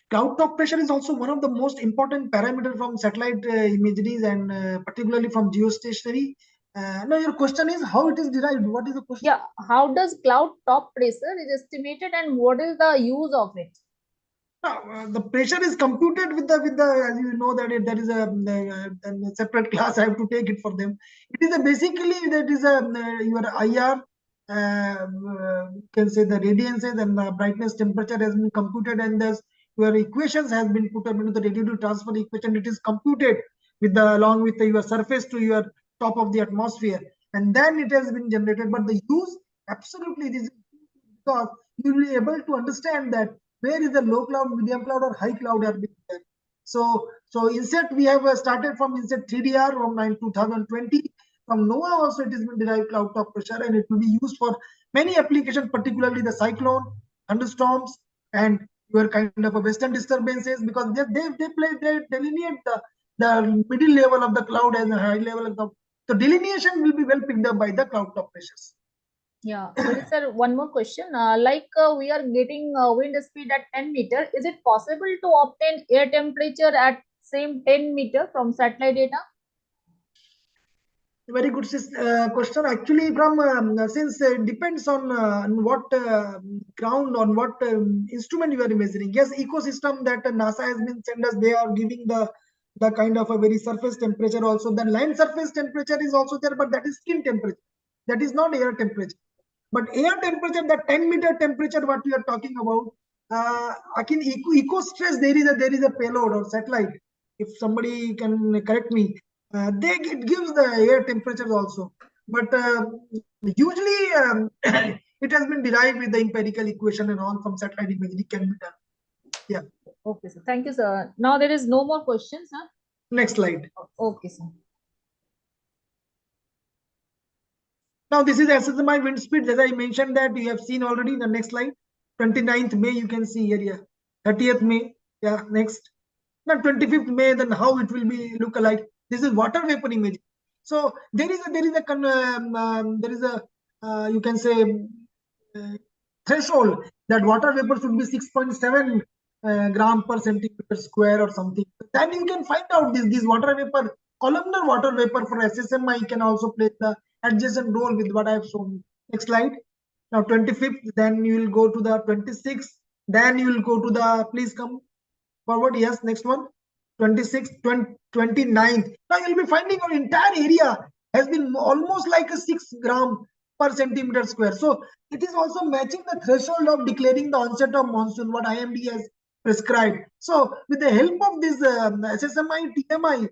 Cloud top pressure is also one of the most important parameter from satellite imageries and particularly from geostationary. Now your question is how it is derived. What is the question? Yeah, how does cloud top pressure is estimated and what is the use of it? The pressure is computed with the as you know that there is a separate class. I have to take it for them. It is basically that is your IR. You can say the radiances and the brightness temperature has been computed, and thus your equations has been put up into the radiative transfer equation. It is computed with the along with your surface to your top of the atmosphere, and then it has been generated. But the use absolutely this is because you will be able to understand that where is the low cloud, medium cloud, or high cloud are being there. So inset we have started from inset 3DR from 2020. From NOAA also it has been derived cloud top pressure, and it will be used for many applications, particularly the cyclone, thunderstorms, and your kind of a western disturbances, because they delineate the middle level of the cloud and the high level of the. So delineation will be well picked up by the cloud top pressures. Yeah, there is sir one more question. We are getting wind speed at 10 meter. Is it possible to obtain air temperature at same 10 meter from satellite data? Very good question. Actually, from since it depends on what ground, on what instrument you are measuring. Yes, ecosystem that NASA has been sent us, they are giving the kind of a very surface temperature also. Then land surface temperature is also there, but that is skin temperature. That is not air temperature. But air temperature, the 10-meter temperature, what we are talking about, again, eco stress, there is a payload or satellite. If somebody can correct me, it gives the air temperatures also. But usually it has been derived with the empirical equation and all from satellite imagery can be done. Yeah. Okay, sir. Thank you, sir. Now there is no more questions, huh? Next slide. Okay, sir. Now this is SSMI wind speed. As I mentioned that you have seen already in the next slide. 29th May, you can see here. Yeah. 30th May. Yeah. Next. Now 25th May. Then how it will be look alike. This is water vapor image. So there is a you can say threshold that water vapor should be 6.7 gram per centimeter square or something. Then you can find out this water vapor, columnar water vapor for SSMI can also play the adjacent role with what I have shown. Next slide. Now 25th, then you will go to the 26th, then you will go to the, please come forward. Yes, next one. 26th, 29th. Now you'll be finding our entire area has been almost like a 6 gram per centimeter square. So it is also matching the threshold of declaring the onset of monsoon, what IMD has prescribed. So with the help of this SSMI, TMI,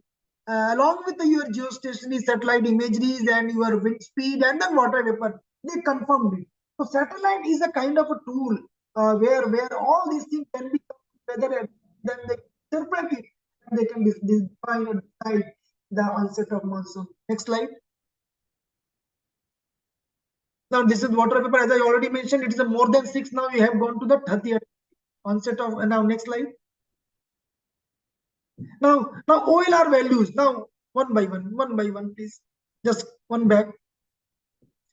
along with your geostationary satellite imageries and your wind speed and then water vapor, they confirmed it. So satellite is a kind of a tool where all these things can be together, and then they interpret it and they can define or decide the onset of monsoon. Next slide. Now this is water vapor. As I already mentioned, it is a more than 6. Now we have gone to the 30th onset of. Now next slide. Now OLR values. Now one by one, please. Just one back.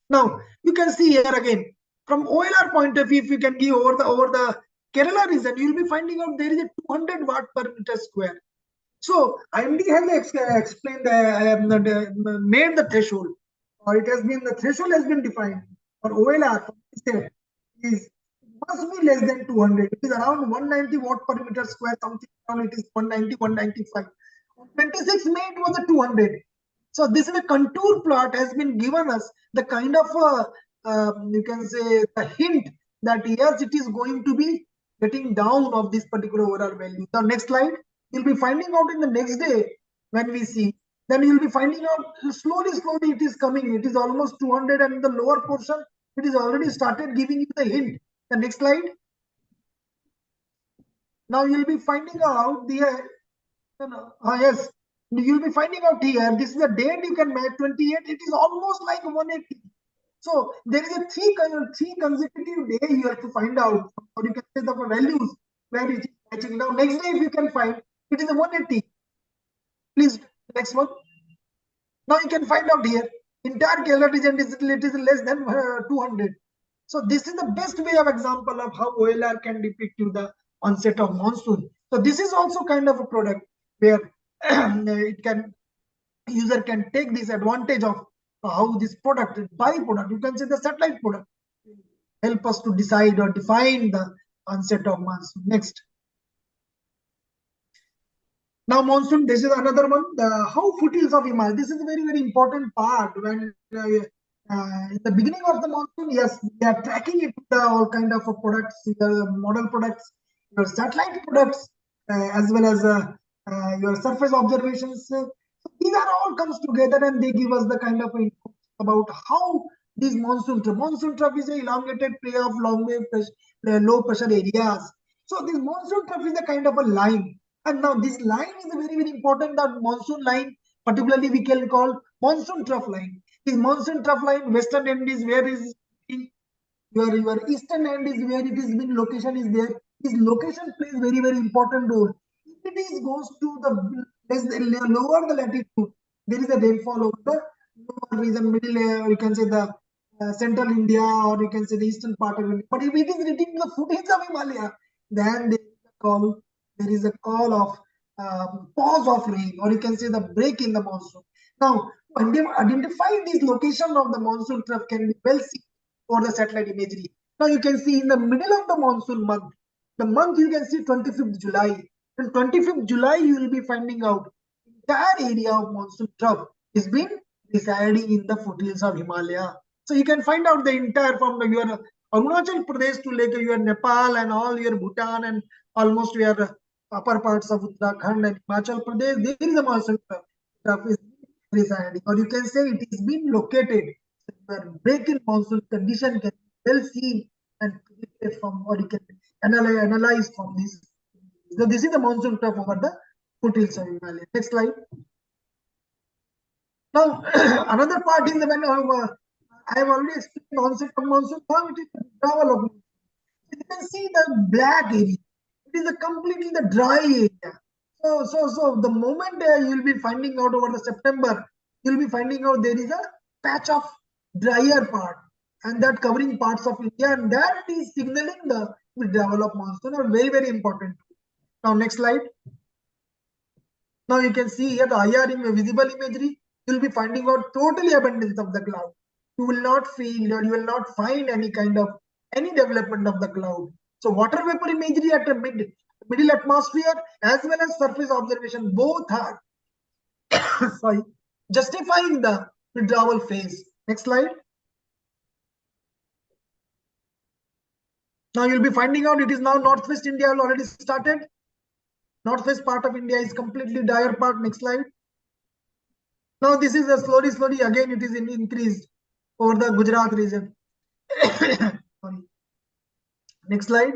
Now you can see here again from OLR point of view, if you can give over the Kerala region, you will be finding out there is a 200 watt per meter square. So IMD has explained made the threshold, or it has been the threshold has been defined for OLR is must be less than 200. It is around 190 watt per meter square, something around it is 190, 195. 26 May it was a 200. So this is a contour plot has been given us the kind of you can say a hint that yes, it is going to be getting down of this particular OLR value. Now next slide, you'll be finding out in the next day when we see. Then you'll be finding out slowly it is coming. It is almost 200, and in the lower portion it is already started giving you the hint. The next slide. Now you'll be finding out the yes, you'll be finding out here. This is the date you can match 28. It is almost like 180. So there is a three consecutive day you have to find out, or you can say the values where it is matching. Now next day if you can find, it is a 180. Please, next one. Now you can find out here, entire Kerala region is less than 200. So this is the best way of example of how OLR can depict you the onset of monsoon. So this is also kind of a product where it can, user can take this advantage of how this product, byproduct, you can say the satellite product, help us to decide or define the onset of monsoon. Next. Now monsoon, this is another one. How foothills of Himalaya. This is a very, very important part. When in the beginning of the monsoon, yes, we are tracking it with all kind of products, model products, your satellite products, as well as your surface observations. So these are all comes together and they give us the kind of info about how these monsoon trough is a elongated play of low pressure areas. So this monsoon trough is a kind of a line. And now this line is very, very important, that monsoon line, particularly we can call monsoon trough line. This monsoon trough line, western end is where is your eastern end is where it is been location is there. This location plays very, very important role. If it is goes to the lower the latitude, there is a rainfall over the lower region, middle, you can say the central India, or you can say the eastern part of India. But if it is reaching the foothills of Himalaya, then there is a call of pause of rain, or you can say the break in the monsoon. Now, to identify this location of the monsoon trough can be well seen over the satellite imagery. Now you can see in the middle of the monsoon month, the month you can see 25th July. And 25th July, you will be finding out entire area of monsoon trough is been residing in the foothills of Himalaya. So you can find out the entire from your Arunachal Pradesh to like your Nepal and all your Bhutan and almost your upper parts of Uttarakhand and Himachal Pradesh, there is a monsoon trough is residing, or you can say it is being located. Where break in monsoon condition can be well seen and predicted from, or you can analyze from this. So this is the monsoon trough over the foothills of Himalaya. Next slide. Now another part is when I have already explained onset of monsoon. Now it is the withdrawal of monsoon. You can see the black area. It is a completely the dry area. So the moment you will be finding out over the September, you will be finding out there is a patch of drier part, and that covering parts of India, and that is signaling the withdrawal of monsoon, are very, very important. Now next slide. Now you can see here the IR in visible imagery. You will be finding out totally abundance of the cloud. You will not feel or you will not find any kind of any development of the cloud. So water vapor imagery at the middle atmosphere as well as surface observation both are sorry, justifying the withdrawal phase. Next slide. Now you'll be finding out it is now northwest India already started. Northwest part of India is completely dire part. Next slide. Now this is a slowly again it is increased over the Gujarat region. Sorry. Next slide.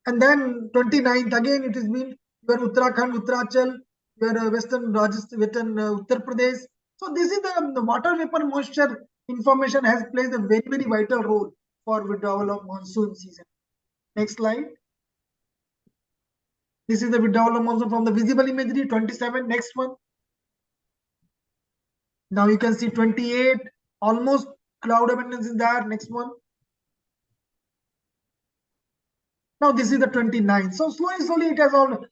And then 29th again it is been your Uttarakhand, Uttarachal, your western Rajasthan, Uttar Pradesh. So this is the water vapor moisture information has played a very, very vital role for withdrawal of monsoon season. Next slide. This is the withdrawal of monsoon from the visible imagery. 27. Next one. Now you can see 28. Almost cloud abundance is there. Next one. Now this is the 29th. So slowly it has all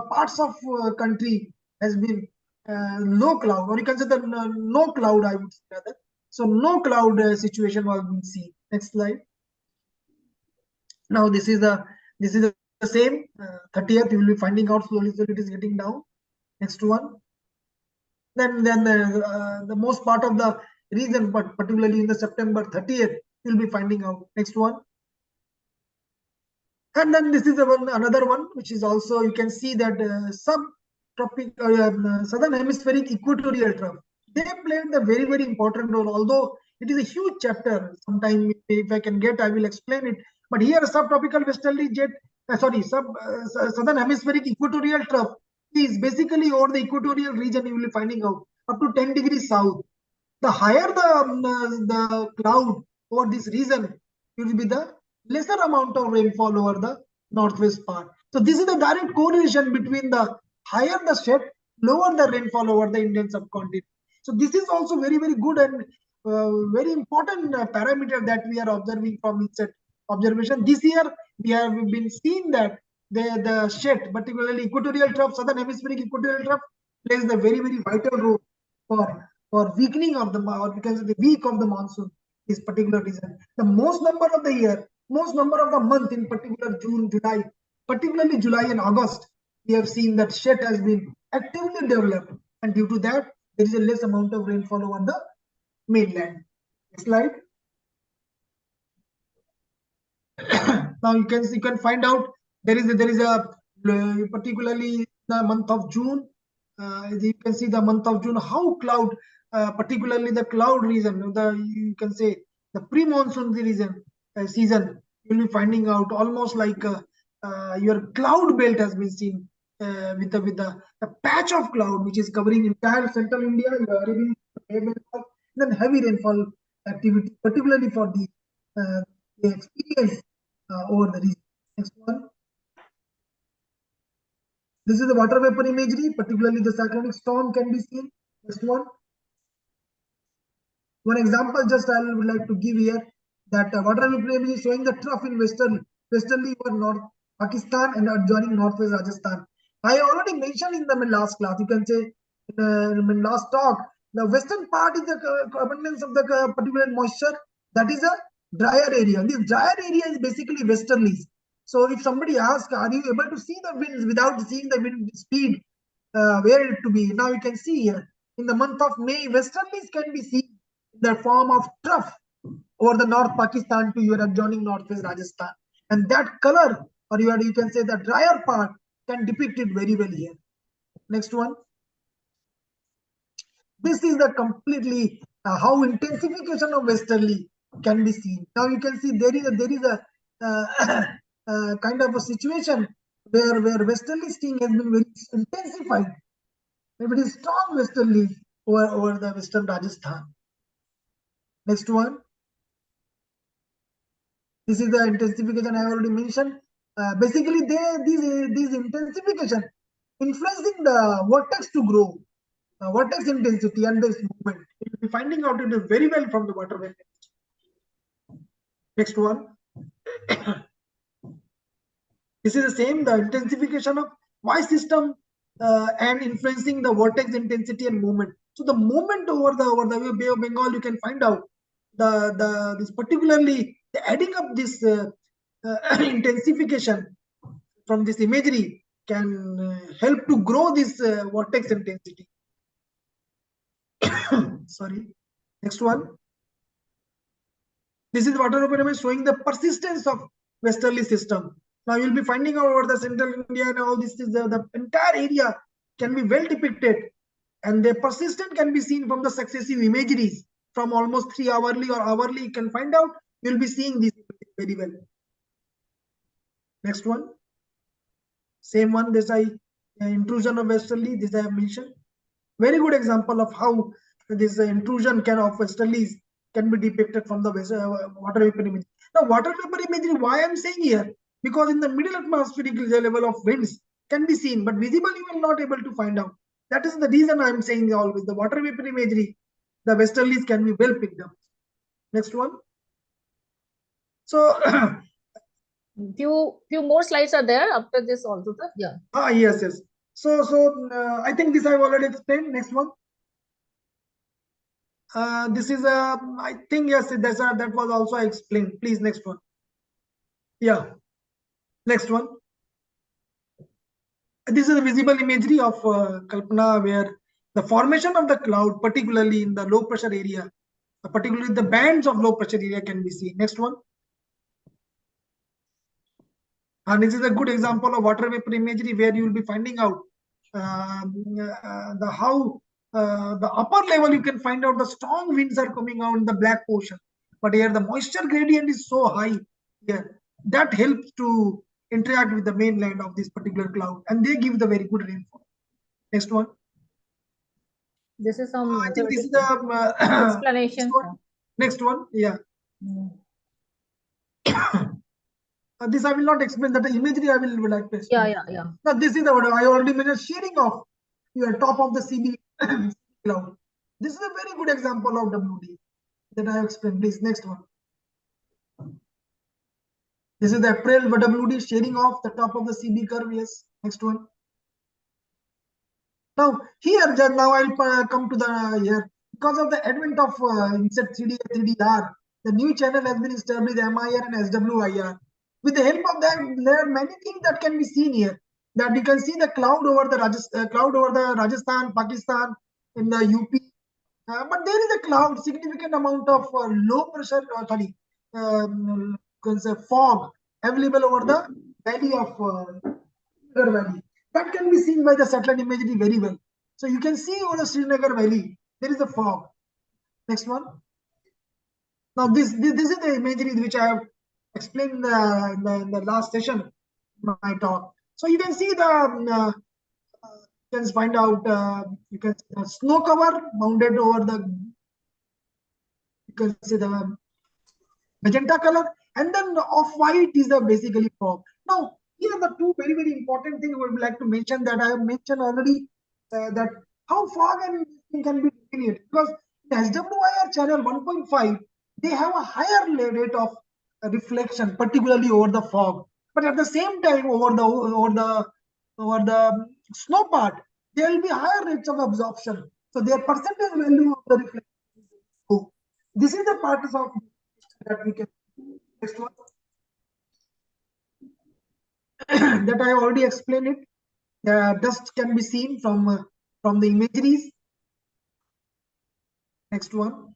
parts of country has been low cloud, or you can say the no cloud, I would say rather. So no cloud situation was being seen. Next slide. Now this is the same 30th. You will be finding out slowly it is getting down. Next one. Then the most part of the region, but particularly in the September 30th, you will be finding out. Next one. And then this is another one, which is also you can see that southern hemispheric equatorial trough. They played a very, very important role. Although it is a huge chapter, sometime if I can get, I will explain it. But here, subtropical westerly southern hemispheric equatorial trough is basically over the equatorial region. You will be finding out up to 10 degrees south. The higher the cloud over this region, it will be the lesser amount of rainfall over the northwest part. So this is the direct correlation between the higher the shed, lower the rainfall over the Indian subcontinent. So this is also very, very good and very important parameter that we are observing from INSET observation. This year we have been seeing that the shed, particularly equatorial trough, southern hemispheric equatorial trough, plays the very, very vital role for weakening of the, or we can say the weak of the monsoon, this particular region. The most number of the year, most number of the month, in particular June, July, particularly July and August, we have seen that shed has been actively developed, and due to that, there is a less amount of rainfall over the mainland. Next slide. Now you can find out there is a particularly the month of June. You can see the month of June how cloud, particularly the cloud region, you can say the pre-monsoon region season. You will be finding out almost like your cloud belt has been seen with a patch of cloud which is covering entire central India, then heavy rainfall activity, particularly for the experience over the region. Next one. This is the water vapor imagery, particularly the cyclonic storm can be seen. Next one. One example just I would like to give here, that water vapor image is showing the trough in westerly over North Pakistan and adjoining northwest Rajasthan. I already mentioned in the last class, you can say in the last talk, the western part is the abundance of the particular moisture, that is a drier area. This drier area is basically westerlies. So if somebody asks, are you able to see the winds without seeing the wind speed, where it to be? Now you can see here, in the month of May, westerlies can be seen in the form of trough over the North Pakistan to your adjoining northwest Rajasthan. And that color, or you can say the drier part, can depict it very well here. Next one. This is the completely how intensification of westerly can be seen. Now you can see there is a kind of a situation where westerly sting has been very intensified. It is strong westerly over the western Rajasthan. Next one. This is the intensification I already mentioned. Basically, these intensification influencing the vortex to grow, vortex intensity and this movement. You will be finding out it very well from the water vapor. Next one. This is the same, the intensification of Y system and influencing the vortex intensity and movement. So the movement over the Bay of Bengal, you can find out this particularly adding up this intensification from this imagery can help to grow this vortex intensity. Sorry. Next one. This is water vapor image showing the persistence of westerly system. Now you'll be finding out over the central India and all this is the entire area can be well depicted, and the persistent can be seen from the successive imageries from almost 3 hourly or hourly. You can find out, you'll be seeing this very well. Next one. Same one, this intrusion of westerly, this I have mentioned. Very good example of how this intrusion of westerlies can be depicted from the water vapor image. Now water vapor imagery, why I'm saying here, because in the middle atmospheric level of winds can be seen, but visible you will not able to find out. That is the reason I'm saying always the water vapor imagery, the westerlies can be well picked up. Next one. So few more slides are there after this also, sir. Yeah. Yes. So I think this I've already explained. Next one. This is I think yes, that was also explained. Please, next one. Yeah. Next one. This is a visible imagery of Kalpana, where the formation of the cloud, particularly in the low pressure area, particularly the bands of low pressure area can be seen. Next one. And this is a good example of water vapor imagery where you will be finding out the upper level. You can find out the strong winds are coming out in the black portion, but here the moisture gradient is so high here that helps to interact with the mainland of this particular cloud, and they give the very good rainfall. Next one. This is some I think this is the explanation. Next one. Yeah. This I will not explain, that the imagery I will like to explain. Yeah. Now this is the what I already mentioned, shearing off your top of the CB cloud. This is a very good example of WD that I have explained. Please, next one. This is the April WD shearing off the top of the CB curve. Yes, next one. Now here, now I'll come to the here. Because of the advent of INSET 3D and 3DR, the new channel has been established, MIR and SWIR. With the help of that, there are many things that can be seen here. That you can see the cloud over the Rajasthan, Pakistan, in the UP. But there is a cloud, significant amount of low pressure, fog available over the valley of Srinagar Valley. That can be seen by the satellite imagery very well. So you can see over the Srinagar Valley, there is a fog. Next one. Now this is the imagery which I have explained in the last session, my talk. So you can see the you can find out you can see the snow cover mounted over the, you can see the magenta color, and then off white is the basically fog. Now here are the two very important things we would like to mention that I have mentioned already, that how fog and can be delineated, because the SWIR channel 1.5 they have a higher rate of reflection, particularly over the fog, but at the same time over the snow part there will be higher rates of absorption, so their percentage value of the reflection. So this is the part of that we can. Next one. That I already explained it. The dust can be seen from the imageries. Next one.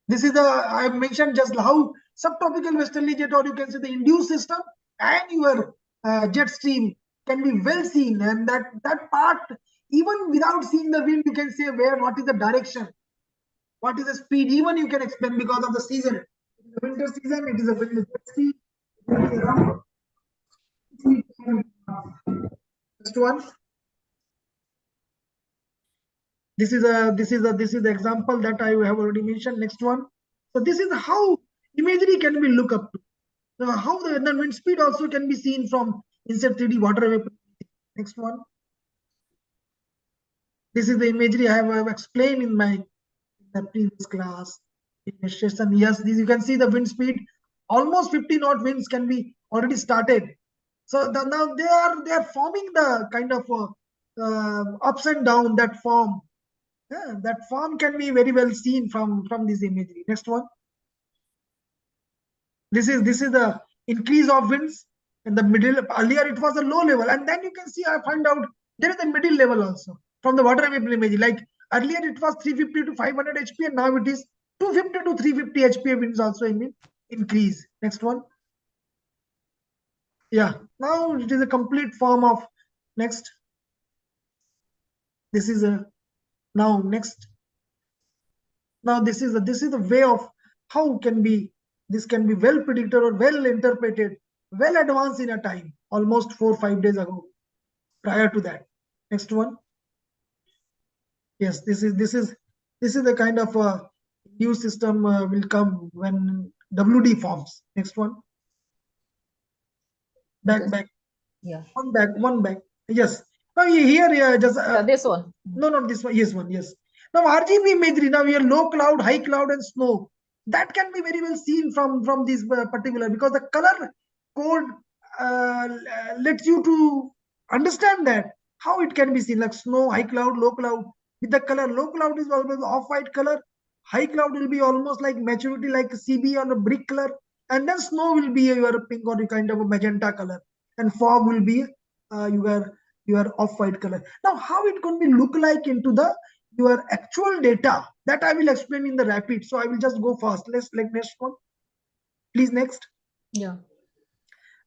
This is the, I mentioned just how subtropical westerly jet, or you can say the induced system, and your jet stream can be well seen, and that part, even without seeing the wind, you can say what is the direction, what is the speed, even you can explain because of the season. The winter season, it is a wind jet speed. Next one. This is the example that I have already mentioned. Next one. So this is how imagery can be looked up to. Now how the wind speed also can be seen from INSET 3D water vapor. Next one. This is the imagery I have explained in the previous class. Yes, this you can see the wind speed. Almost 50 knot winds can be already started. So now they are forming the kind of ups and down that form. Yeah, that form can be very well seen from this imagery. Next one. This is the increase of winds in the middle. Earlier it was a low level, and then you can see I find out there is a middle level also from the water vapor image. Like earlier it was 350 to 500 HP, and now it is 250 to 350 HP winds also increase. Next one. Yeah, now it is a complete form of. Next. This is a now next. Now this is the way of how this can be well predicted or well interpreted, well advanced in a time, almost 4 or 5 days ago. Prior to that, next one. Yes, this is the kind of new system will come when WD forms. Next one. Back. Yeah. One back. Yes. Now here, just this one. No, not this one. Yes, one. Yes. Now RGB imagery. Now here low cloud, high cloud, and snow. That can be very well seen from this particular, because the color code lets you to understand that how it can be seen, like snow, high cloud, low cloud. With the color, low cloud is always off-white color. High cloud will be almost like maturity, like CB on a brick color, and then snow will be your pink or kind of a magenta color, and fog will be your off-white color. Now, how it can be look like into your actual data, that I will explain in the rapid. So I will just go fast. Let's next one. Please next. Yeah.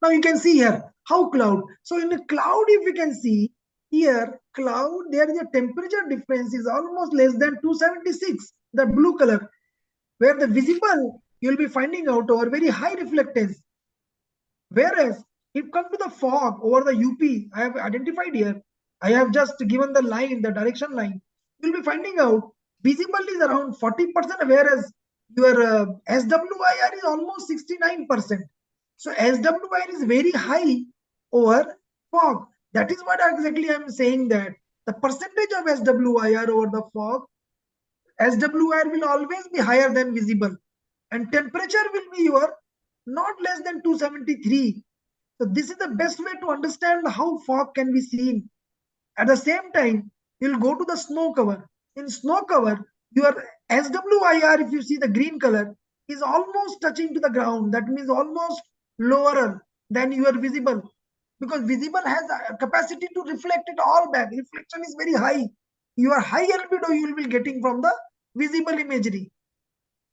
Now you can see here how cloud. So in the cloud, if we can see here, cloud, there is a temperature difference is almost less than 276, the blue color, where the visible you'll be finding out over very high reflectance. Whereas if come to the fog over the UP, I have identified here, I have just given the line, the direction line. You'll be finding out visible is around 40%, whereas your SWIR is almost 69%. So SWIR is very high over fog. That is what exactly I'm saying, that the percentage of SWIR over the fog, SWIR will always be higher than visible, and temperature will be your not less than 273. So this is the best way to understand how fog can be seen. At the same time, you'll go to the snow cover. In snow cover, your SWIR, if you see the green color, is almost touching to the ground. That means almost lower than your visible, because visible has a capacity to reflect it all back. Reflection is very high. Your high albedo you will be getting from the visible imagery.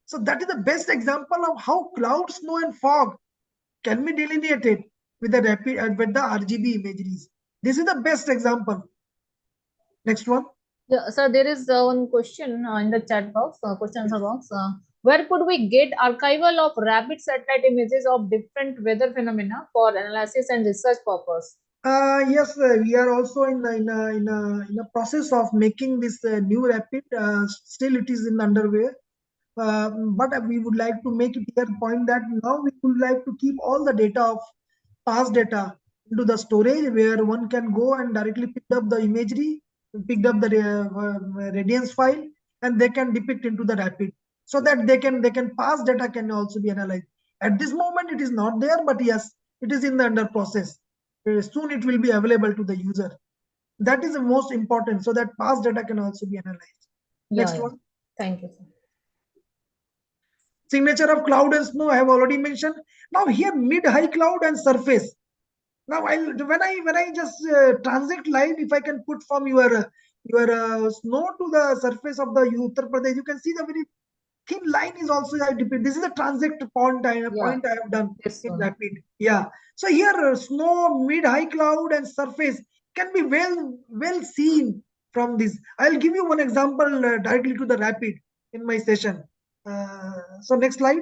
So that is the best example of how cloud, snow, and fog can be delineated with the with the RGB imageries. This is the best example. Next one. Yeah, sir, there is one question in the chat box, question answer box. Where could we get archival of rapid satellite images of different weather phenomena for analysis and research purpose? Yes, we are also in a process of making this new rapid. Still, it is in underway. But we would like to make it clear point that now we would like to keep all the data of past data into the storage, where one can go and directly pick up the imagery, pick up the radiance file, and they can depict into the rapid, so that they can past data can also be analyzed. At this moment, it is not there, but yes, it is in the under process. Soon it will be available to the user. That is the most important, so that past data can also be analyzed. Next one. Thank you, sir. Signature of cloud and snow I have already mentioned. Now here mid-high cloud and surface. Now when I just transit line, if I can put from your snow to the surface of the Uttar Pradesh, you can see the very thin line is also I depict. This is a transit point I have done in rapid. Yeah. So here snow, mid-high cloud, and surface can be well seen from this. I'll give you one example directly to the rapid in my session. So next slide.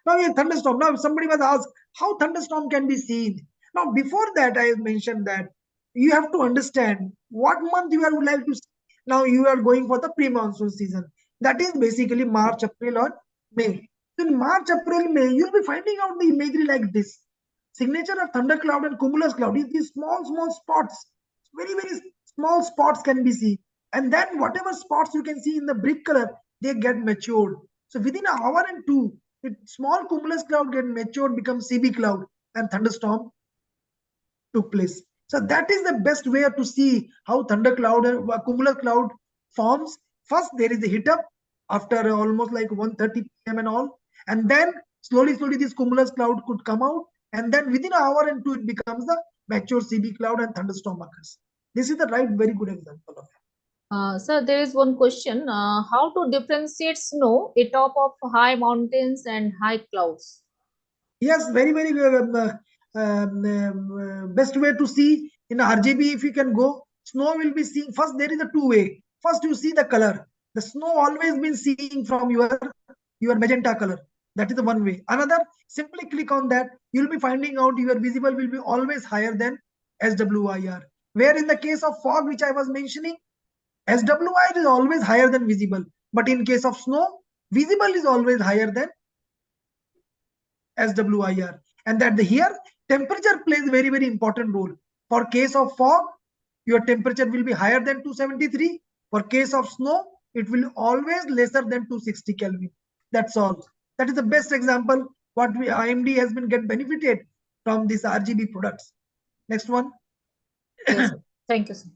Now a thunderstorm. Now somebody was asked how thunderstorm can be seen. Now before that, I mentioned that you have to understand what month you would like to see. Now you are going for the pre-monsoon season. That is basically March, April, or May. So in March, April, May, you'll be finding out the imagery like this. Signature of thundercloud and cumulus cloud is these small spots. Very small spots can be seen. And then whatever spots you can see in the brick color, they get matured. So within an hour and two, small cumulus cloud get matured, becomes CB cloud, and thunderstorm took place. So that is the best way to see how thundercloud and cumulus cloud forms. First, there is a hit up after almost like 1:30 p.m. and all, and then slowly this cumulus cloud could come out, and then within an hour and two, it becomes the mature CB cloud and thunderstorm occurs. This is the very good example of it. Sir, there is one question. How to differentiate snow atop of high mountains and high clouds? Yes, very best way to see in RGB. If you can go, snow will be seen. First, there is a two-way. First, you see the color. The snow always been seeing from your magenta color. That is the one way. Another, simply click on that. You'll be finding out your visible will be always higher than SWIR. Where in the case of fog, which I was mentioning, SWIR is always higher than visible. But in case of snow, visible is always higher than SWIR. And that here, temperature plays very important role. For case of fog, your temperature will be higher than 273. For case of snow, it will always lesser than 260 Kelvin. That's all. That is the best example what IMD has been get benefited from these RGB products. Next one. Yes, thank you, sir.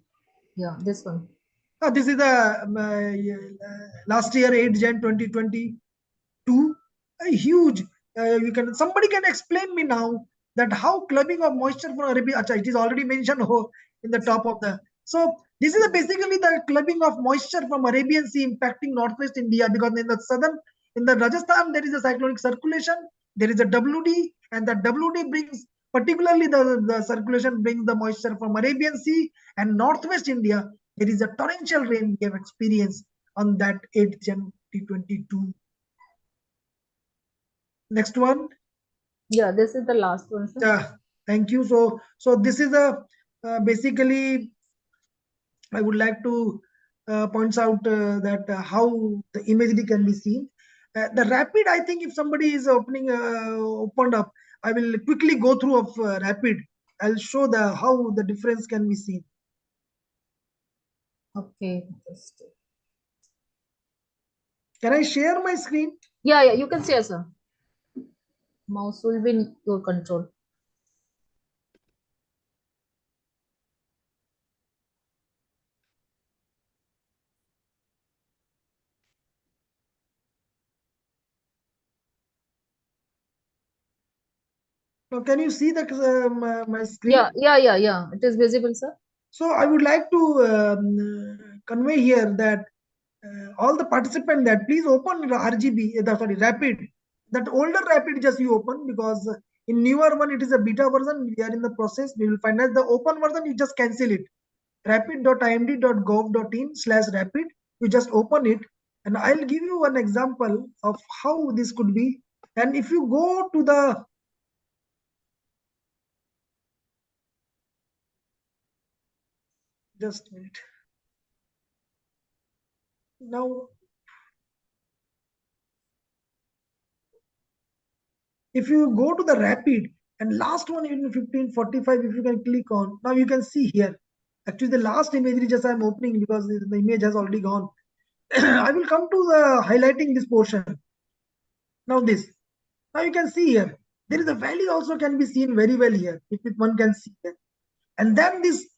Yeah, this one. This is the last year 8 Jan 2022. A huge. Somebody can explain me now that how clubbing of moisture from Arabia. It is already mentioned in the top of the. So this is basically the clubbing of moisture from Arabian Sea impacting northwest India, because in the Rajasthan there is a cyclonic circulation, there is a WD, and the WD brings, particularly the circulation brings the moisture from Arabian Sea, and northwest India there is a torrential rain we have experienced on that 8th Jan 2022. Next one. Yeah, this is the last one, sir. Yeah, thank you. So this is basically I would like to points out that how the imagery can be seen. The rapid, I think if somebody is opened up, I will quickly go through of rapid. I'll show how the difference can be seen. Okay. Can I share my screen? Yeah, yeah, you can share, sir. Mouse will be in your control. Now, can you see my screen? Yeah. It is visible, sir. So I would like to convey here that all the participants that please open RGB, rapid. That older rapid just you open, because in newer one it is a beta version. We are in the process. We will find out the open version. You just cancel it. rapid.imd.gov.in/rapid. You just open it, and I'll give you an example of how this could be. And if you go to the just a minute. Now, if you go to the rapid and last one in 1545, if you can click on, now you can see here. Actually, the last imagery just I'm opening because the image has already gone. I will come to the highlighting this portion. Now this. Now you can see here. There is a valley also can be seen very well here. If one can see it. And then this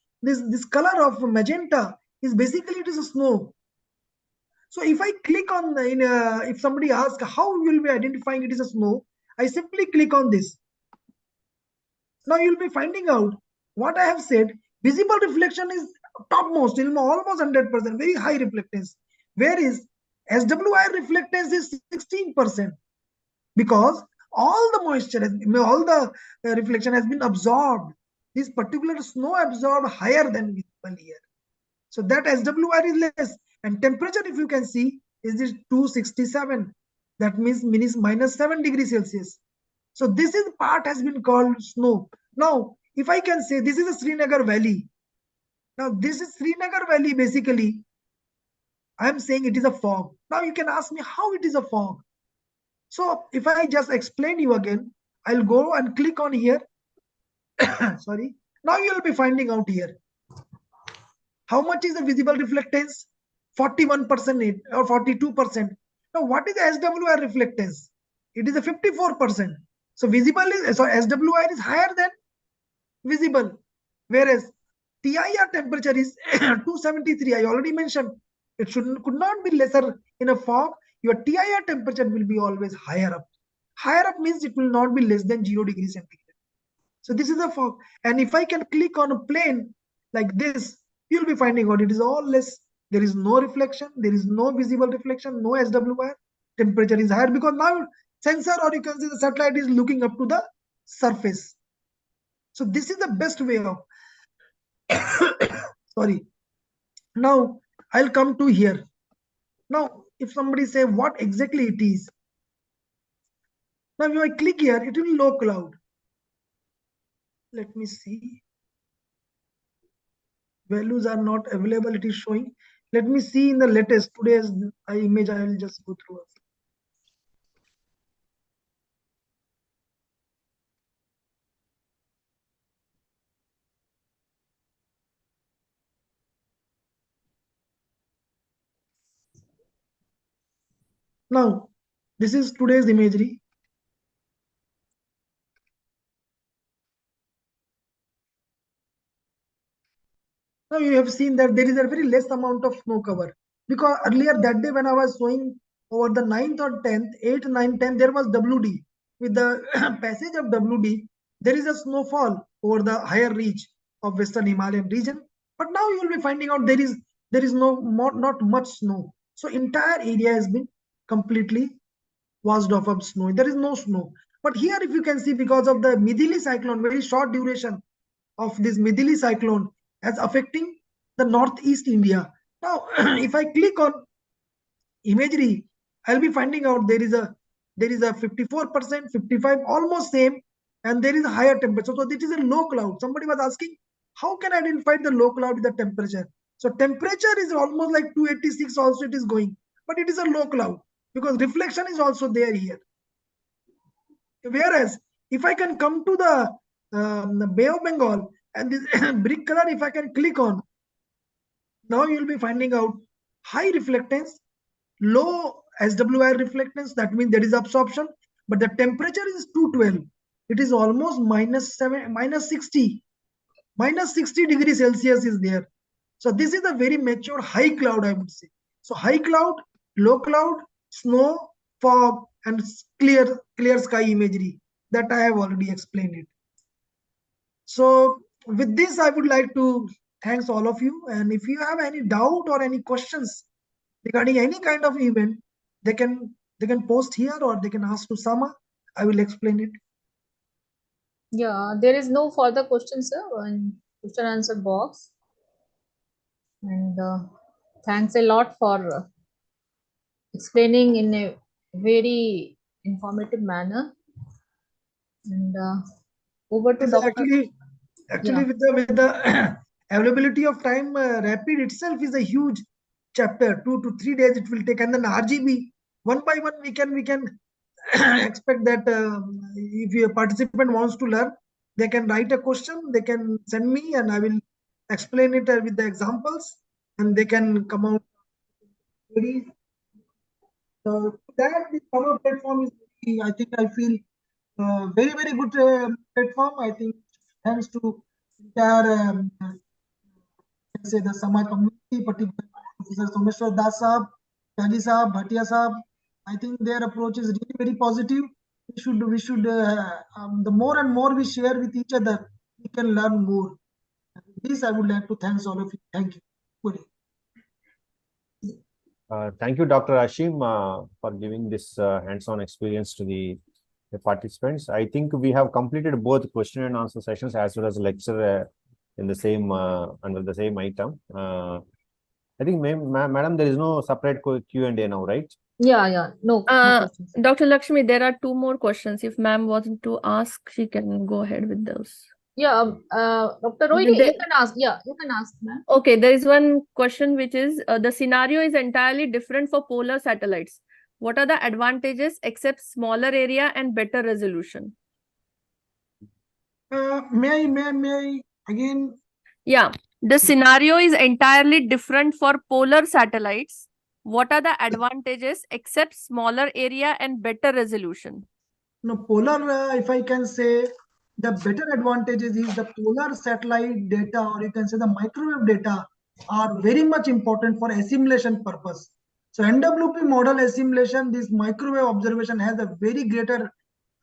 color of magenta is basically it is a snow. So if I click on if somebody asks how will be identifying it is a snow, I simply click on this. Now you'll be finding out what I have said. Visible reflection is topmost, almost 100%, very high reflectance. Whereas SWI reflectance is 16%, because all the moisture, all the reflection has been absorbed. This particular snow absorbed higher than visible here. So that SWR is less. And temperature, if you can see, is this 267. That means -7 degrees Celsius. So this is part has been called snow. Now, if I can say this is a Srinagar Valley. Now, this is Srinagar Valley basically. I'm saying it is a fog. Now, you can ask me how it is a fog. So, if I just explain you again, I'll go and click on here. Sorry. Now, you'll be finding out here. How much is the visible reflectance? 41% or 42%. Now, what is the SWR reflectance? It is a 54%. So visible is, so SWR is higher than visible, whereas TIR temperature is 273. I already mentioned it could not be lesser in a fog. Your TIR temperature will be always higher up. Higher up means it will not be less than 0 degrees centigrade. So this is a fog. And if I can click on a plane like this, you'll be finding out it is all less. There is no reflection. There is no visible reflection, no SWR. Temperature is higher because now sensor, or you can see the satellite, is looking up to the surface. So this is the best way of sorry. Now I'll come to here. Now if somebody say what exactly it is, now if I click here, it will be low cloud. Let me see. Values are not available, it is showing. Let me see in the latest today's image. I will just go through it. Now, this is today's imagery. Now you have seen that there is a very less amount of snow cover, because earlier that day when I was showing over the 9th or 10th, 8th, 9th, 10th, there was WD. With the passage of WD, there is a snowfall over the higher reach of Western Himalayan region. But now you will be finding out there is not much snow. So entire area has been completely washed off of snow. There is no snow. But here, if you can see, because of the Midili cyclone, very short duration of this Midili cyclone as affecting the northeast India. Now, if I click on imagery, I'll be finding out there is a 54%, 55, almost same, and there is a higher temperature. So this is a low cloud. Somebody was asking, how can I identify the low cloud with the temperature? So temperature is almost like 286 also it is going, but it is a low cloud because reflection is also there here. Whereas If I can come to the Bay of Bengal and this brick color, if I can click on, now you'll be finding out high reflectance, low SWI reflectance, that means there is absorption, but the temperature is 212. It is almost -60 degrees Celsius is there. So this is a very mature high cloud, I would say. So high cloud, low cloud, snow, fog, and clear sky imagery that I have already explained it. So with this, I would like to thanks all of you. And if you have any doubt or any questions regarding any kind of event, they can post here or they can ask to Sama. I will explain it. Yeah, there is no further questions, sir, in question answer box. And thanks a lot for explaining in a very informative manner. And over to Dr. Actually, with the availability of time, rapid itself is a huge chapter. 2 to 3 days it will take, and then RGB one by one we can expect that if a participant wants to learn, they can write a question, they can send me, and I will explain it with the examples, and they can come out very. So that the Power platform is, I think, I feel very good platform. I think thanks to entire say the Samaj community, particularly Professor Someshwar Das Sahab, Tyagi Sahab, Bhatia Sahab. I think their approach is really very positive. We should the more and more we share with each other, we can learn more. This I would like to thanks all of you. Thank you. Good day. Thank you, Dr. Ashim, for giving this hands-on experience to the participants. I think we have completed both question and answer sessions as well as lecture in the same under the same item. I think, madam, there is no separate Q&A now, right? Yeah, no questions. Dr. Lakshmi, there are 2 more questions. If ma'am wants to ask, she can go ahead with those. Yeah, Dr. Rohini, you can ask. Yeah, you can ask, ma'am. Okay, there is one question which is the scenario is entirely different for polar satellites. What are the advantages except smaller area and better resolution? May I again? Yeah, the scenario is entirely different for polar satellites. What are the advantages except smaller area and better resolution? No, polar, if I can say, the better advantages is the polar satellite data, or you can say the microwave data, are very much important for assimilation purpose. So NWP model assimilation, this microwave observation has a very greater,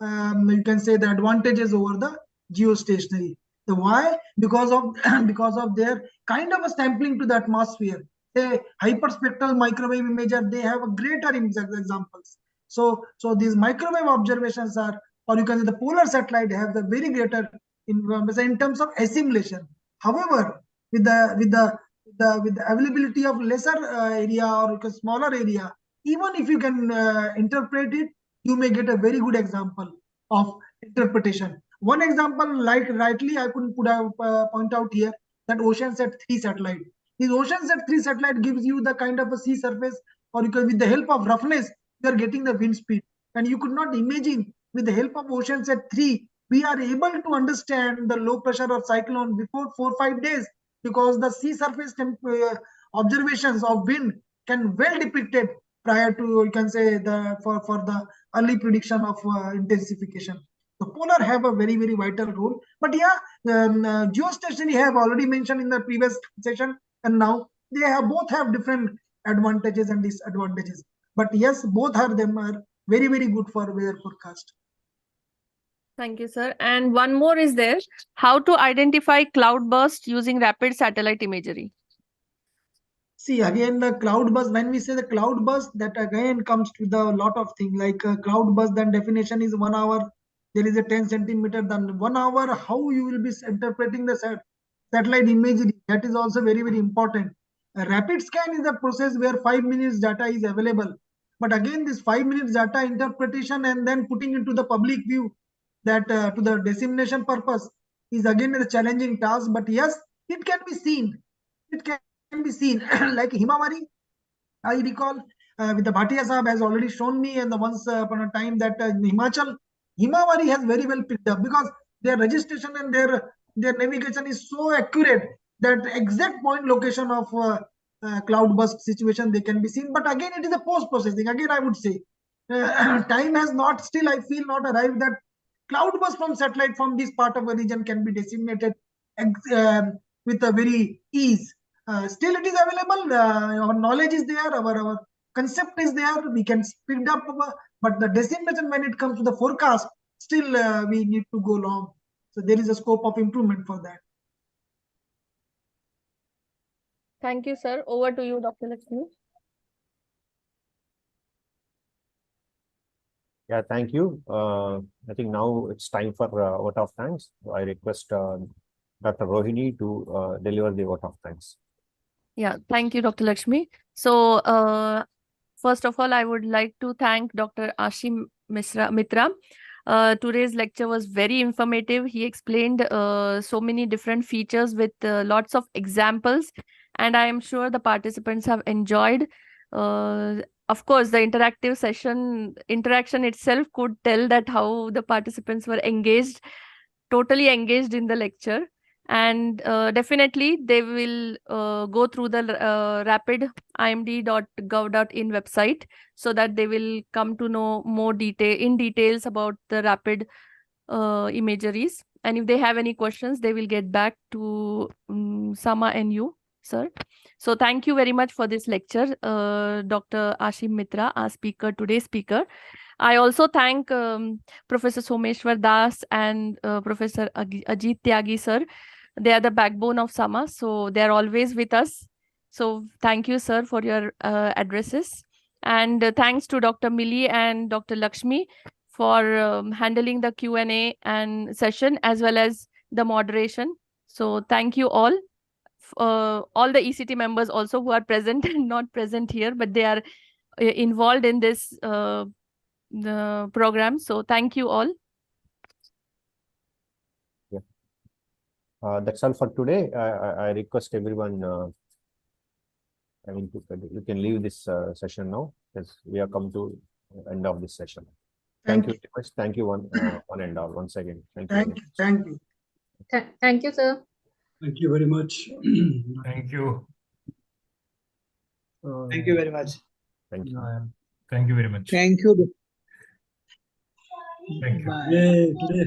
you can say, the advantages over the geostationary. The why? Because of their kind of a sampling to the atmosphere. A hyperspectral microwave imager, they have a greater examples. So these microwave observations are, or you can say the polar satellite have the very greater in terms of assimilation. However, with the availability of lesser area or smaller area, even if you can interpret it, you may get a very good example of interpretation. One example, like rightly I could point out here, that OceanSat-3 satellite. This OceanSat-3 satellite gives you the kind of a sea surface, or you can, with the help of roughness, you are getting the wind speed. And you could not imagine, with the help of OceanSat-3, we are able to understand the low pressure or cyclone before 4 or 5 days, because the sea surface observations of wind can well depicted prior to, you can say, for the early prediction of intensification. The polar have a very vital role. But yeah, geostationary have already mentioned in the previous session, and now they both have different advantages and disadvantages. But yes, both are very good for weather forecast. Thank you, sir. And one more is there. How to identify cloud burst using rapid satellite imagery? See, again, the cloud burst, when we say the cloud burst, that again comes with a lot of things, like cloud burst, then definition is 1 hour. There is a 10 centimeter, then 1 hour, how you will be interpreting the satellite imagery. That is also very important. A rapid scan is a process where 5 minutes data is available. But again, this 5 minutes data interpretation and then putting into the public view, that to the dissemination purpose, is again a challenging task. But yes, it can be seen. It can be seen. Like Himawari, I recall with the Bhatia Sahab has already shown me, and the once upon a time that in Himachal, Himawari has very well picked up because their registration and their navigation is so accurate that exact point location of cloud burst situation they can be seen. But again, it is a post processing. Again, I would say time has not still, I feel, not arrived that cloud burst from satellite from this part of a region can be disseminated with a very ease. Still it is available, our knowledge is there, our concept is there, we can speed up, but the dissemination when it comes to the forecast, still we need to go long. So there is a scope of improvement for that. Thank you, sir. Over to you, Dr. Lakshmi. Yeah, thank you. I think now it's time for vote of thanks. I request Dr. Rohini to deliver the vote of thanks. Yeah, thank you, Dr. Lakshmi. So, first of all, I would like to thank Dr. Ashim Mitra. Today's lecture was very informative. He explained so many different features with lots of examples, and I am sure the participants have enjoyed. Of course, the interaction itself could tell that how the participants were engaged, totally engaged in the lecture. And definitely they will go through the rapid.imd.gov.in website so that they will come to know more details about the rapid imageries. And if they have any questions, they will get back to Sama and you, sir. So thank you very much for this lecture, Dr. Ashim Mitra, our today's speaker. I also thank Professor Someshwar Das and Professor Ajit Tyagi, sir. They are the backbone of Sama, so they are always with us. So thank you, sir, for your addresses. And thanks to Dr. Millie and Dr. Lakshmi for handling the Q&A and session as well as the moderation. So thank you all. All the ECT members also who are present and not present here, but they are involved in this the program. So thank you all. Yeah. That's all for today. I request everyone, you can leave this session now because we have come to the end of this session. Thank you very much. Thank you one and all once again. Thank you. Thank you. Thank you, sir. Thank you very much. Thank you. Thank you very much. Thank you. Thank you very much. Thank you. Thank you. Bye. Yay, today